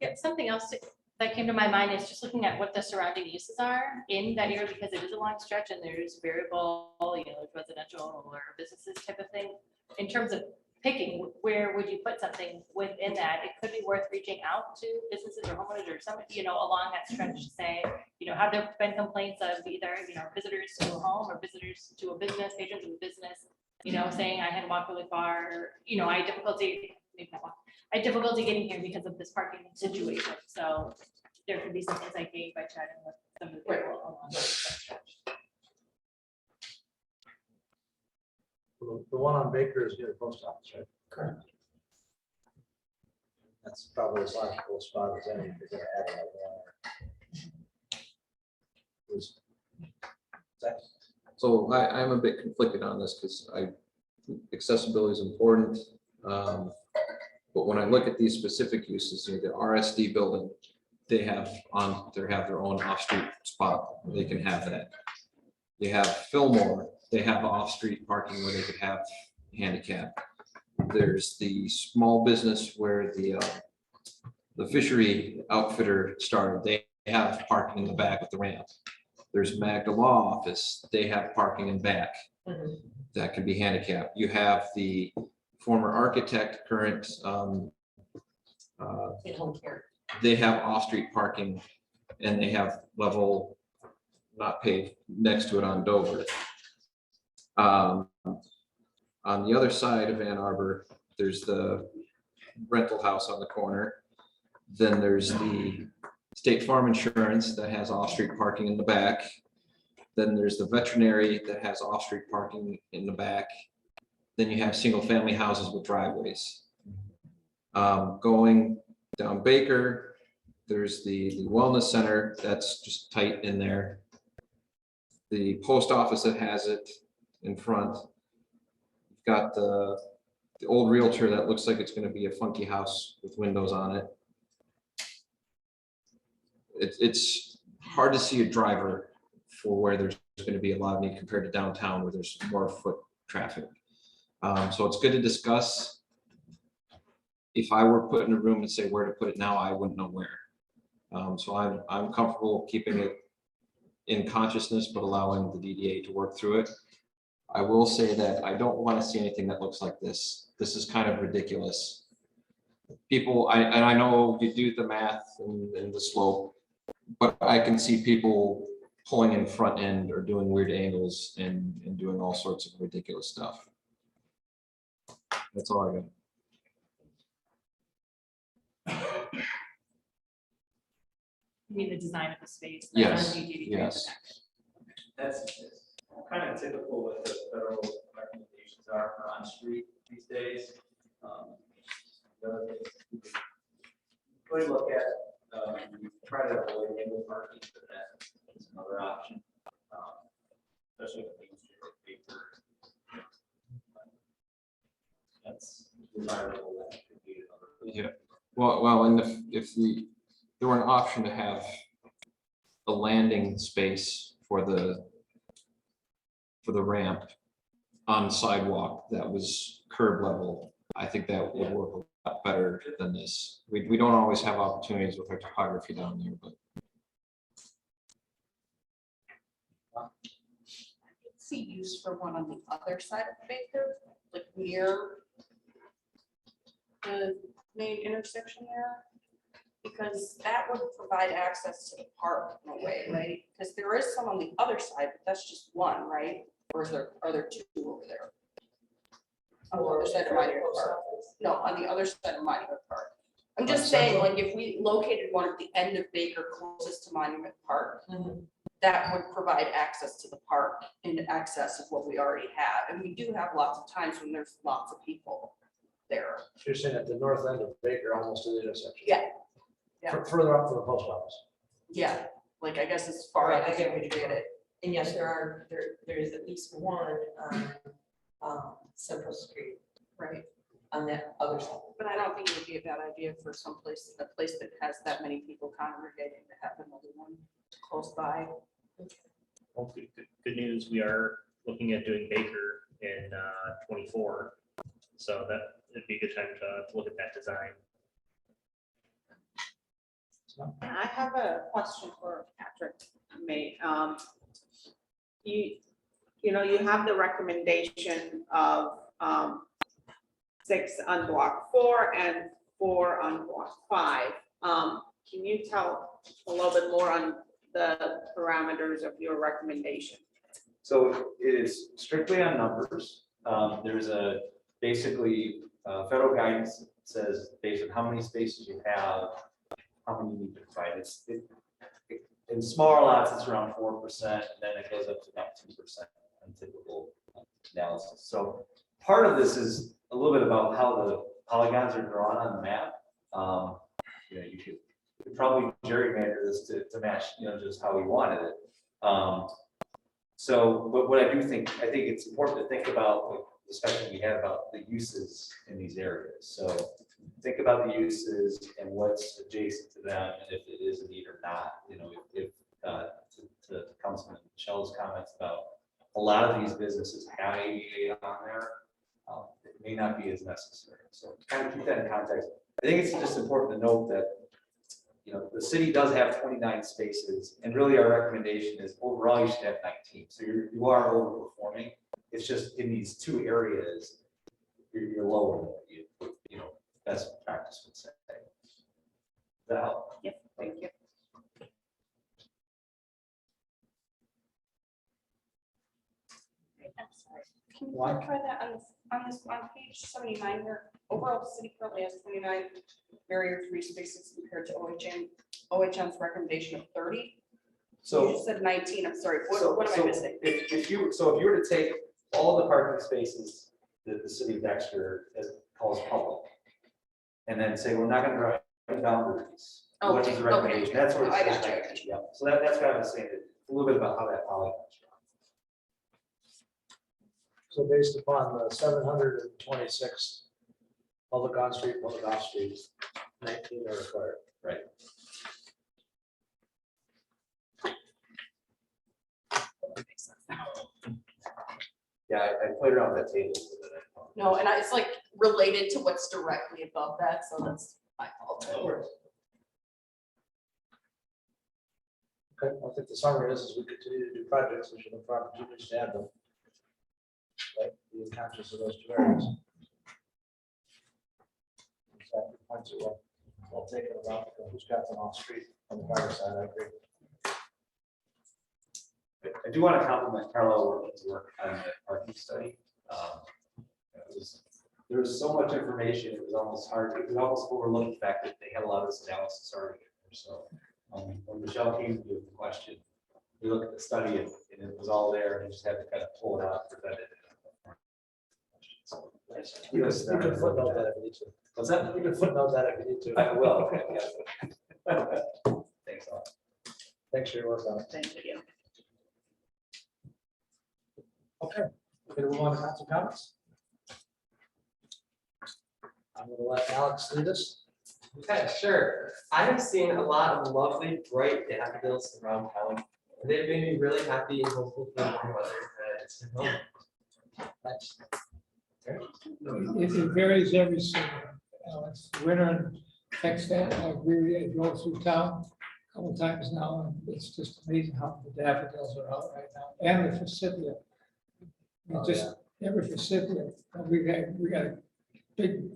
Yeah, something else that came to my mind is just looking at what the surrounding uses are in that area, because it is a long stretch and there's variable, residential or businesses type of thing. In terms of picking, where would you put something within that? It could be worth reaching out to businesses or homeowners or somebody, along that stretch to say, have there been complaints of either, visitors to a home or visitors to a business, patrons of a business, saying I had to walk really far, or, I had difficulty maybe not walk. I had difficulty getting here because of this parking situation, so there could be some insight gained by chatting with some of the people along that stretch. The one on Baker is near the post office, right? Correct. That's probably as logical a spot as any, if you're gonna add another one. Was- Zach? So I'm a bit conflicted on this because accessibility is important. But when I look at these specific uses, you know, the RSD building, they have their own off-street spot, they can have that. You have Fillmore, they have off-street parking where they could have handicap. There's the small business where the fishery outfitter started, they have parking in the back with the ramp. There's Magda Law Office, they have parking in back. That can be handicapped. You have the former architect, current, In home care. they have off-street parking and they have level, not paved, next to it on Dover. On the other side of Ann Arbor, there's the rental house on the corner. Then there's the State Farm Insurance that has off-street parking in the back. Then there's the veterinary that has off-street parking in the back. Then you have single-family houses with driveways. Going down Baker, there's the wellness center that's just tight in there. The post office that has it in front. You've got the old Realtor that looks like it's gonna be a funky house with windows on it. It's hard to see a driver for where there's gonna be a lot of need compared to downtown where there's more foot traffic. So it's good to discuss. If I were put in a room and say where to put it now, I wouldn't know where. So I'm comfortable keeping it in consciousness, but allowing the DDA to work through it. I will say that I don't want to see anything that looks like this. This is kind of ridiculous. People, and I know you do the math and the slope, but I can see people pulling in front end or doing weird angles and doing all sorts of ridiculous stuff. That's all I got. You mean the design of the space? Yes, not DDA. yes. That's kind of typical what the federal recommendations are for on-street these days. The other thing we could look at, try to avoid angle parking, but that is another option. Especially with things like paper. That's desirable. That could be another. Yeah, well, and if there were an option to have a landing space for the ramp on the sidewalk that was curb level, I think that would work a lot better than this. We don't always have opportunities with our topography down there, but See use for one on the other side of Baker, like near the main intersection there. Because that would provide access to the park in a way, right? Because there is some on the other side, but that's just one, right? Or are there two over there? On the other side of Monument Park. No, on the other side of Monument Park. I'm just saying, like, if we located one at the end of Baker closest to Monument Park, that would provide access to the park in excess of what we already have. And we do have lots of times when there's lots of people there. You're saying at the north end of Baker, almost to the intersection. Yeah. Yeah. Further up to the post office. Yeah, like I guess as far Right, as I get what we you're get it. And yes, there is at least one on Central Street Right. on that other side. But I don't think it would be a bad idea for some place, a place that has that many people congregating to have another one close by. Well, good news, we are looking at doing Baker in 24. So that it'd be a good time to look at that design. I have a question for Patrick. May, you know, you have the recommendation of 6 on block 4 and 4 on block 5. Can you tell a little bit more on the parameters of your recommendation? So it is strictly on numbers. There's basically federal guidance says based on how many spaces you have, how many you need to provide. In smaller lots, it's around 4%, and then it goes up to about 2% on typical analysis. So part of this is a little bit about how the polygons are drawn on the map. You know, you could probably gerrymander this to match, you know, just how we wanted it. So, but what I think it's important to think about the discussion we had about the uses in these areas. So think about the uses and what's adjacent to them, and if it is a need or not. You know, if to Councilman Michelle's comments about a lot of these businesses have ADA on there, it may not be as necessary. So kind of keep that in context. I think it's just important to note that, you know, the city does have 29 spaces, and really our recommendation is overall you should have 19. So you are overperforming. It's just in these two areas, you're lower than what you know, best practice would say. Does that help? Yep, thank you. I'm sorry. Can you What? try that on page 79 where overall the city currently has 29 barrier-free spaces compared to OHM's recommendation of 30? You So, just said 19, I'm sorry, so what am I missing? If you were to take all the parking spaces that the city of Dexter calls public, and then say, we're not going to drive boundaries. What is the Okay, recommendation? That's where I it's. got you. Yeah, so that's what I was saying, a little bit about how that polygon is drawn. So based upon the 726 public on street, public off streets, 19 are required. Right. Yeah, I played around with that table. No, and it's like related to what's directly above that, so that's my fault. Okay, I think the summary is we continue to do projects, we should look for opportunities to add them. Right, being conscious of those two areas. Exactly, points are well taken about who's got them off street on the fire side, I agree. I do want to compliment Carlo Workman's work on the parking study. There was so much information, it was almost hard, it was almost overlooked the fact that they had a lot of this analysis already. So when Michelle came to do the question, we looked at the study and it was all there, and we just had to kind of pull it out, present it. You can footnote that if you need to. What's that? You can footnote that if you need to. I will. Thanks a lot. Thanks for your work on it. Thank you. Okay, we're gonna move on to council comments. I'm gonna let Alex lead us. Okay, sure. I have seen a lot of lovely, bright daffodils around town. And they've made me really happy and hopeful for the warm weather that it's been home. Thanks. It varies every season. It's winter in Texas, I agree, I drove through town a couple times now, and it's just amazing how the daffodils are out right now, and the forsythia. Just every forsythia, we got a big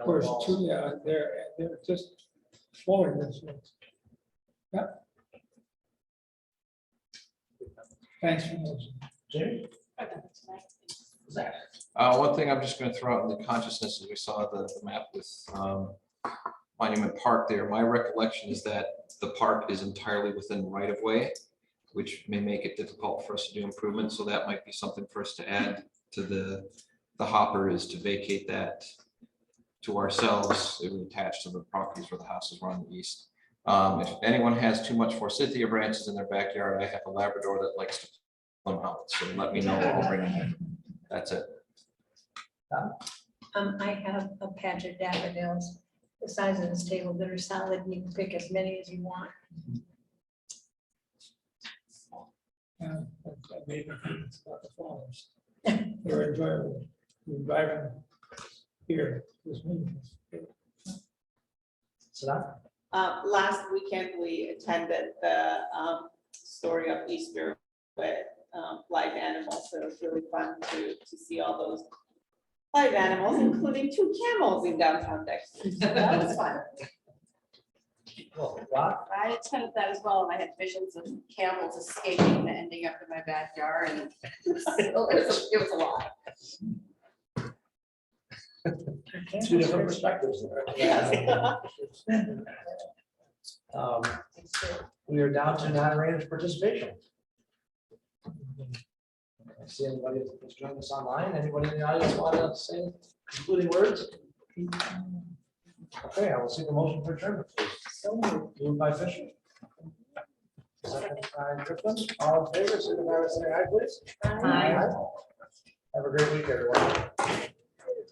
push too, yeah, they're just flowing this way. Yep. Thanks for those. Jamie? One thing I'm just gonna throw out in the consciousness, as we saw the map with Monument Park there, my recollection is that the park is entirely within right of way, which may make it difficult for us to do improvements, so that might be something for us to add to the hopper, is to vacate that to ourselves. It would attach to the properties where the houses were on the east. If anyone has too much forsythia branches in their backyard, I have a Labrador that likes to pull them out, so let me know, I'll bring them in. That's it. I have a patch of daffodils the size of this table that are solid, and you can pick as many as you want. Maybe it's about the flowers. They're enjoyable. You're driving here. This meeting is- Last weekend, we attended the story of Easter with live animals. So it was really fun to see all those live animals, including 2 camels in downtown Dexter. So that was fun. I attended that as well, and I had visions of camels escaping and ending up in my backyard, and it was a lot. Two different perspectives. Um, We are down to non-arranged participation. I see anybody that's joined us online. Anybody in the audience want to say concluding words? Okay, I will seek a motion for adjournment, please. So moved. Moved by Fisher. Second by Griffin. All in favor, signify by saying aye, please. Aye. Have a great week, everyone.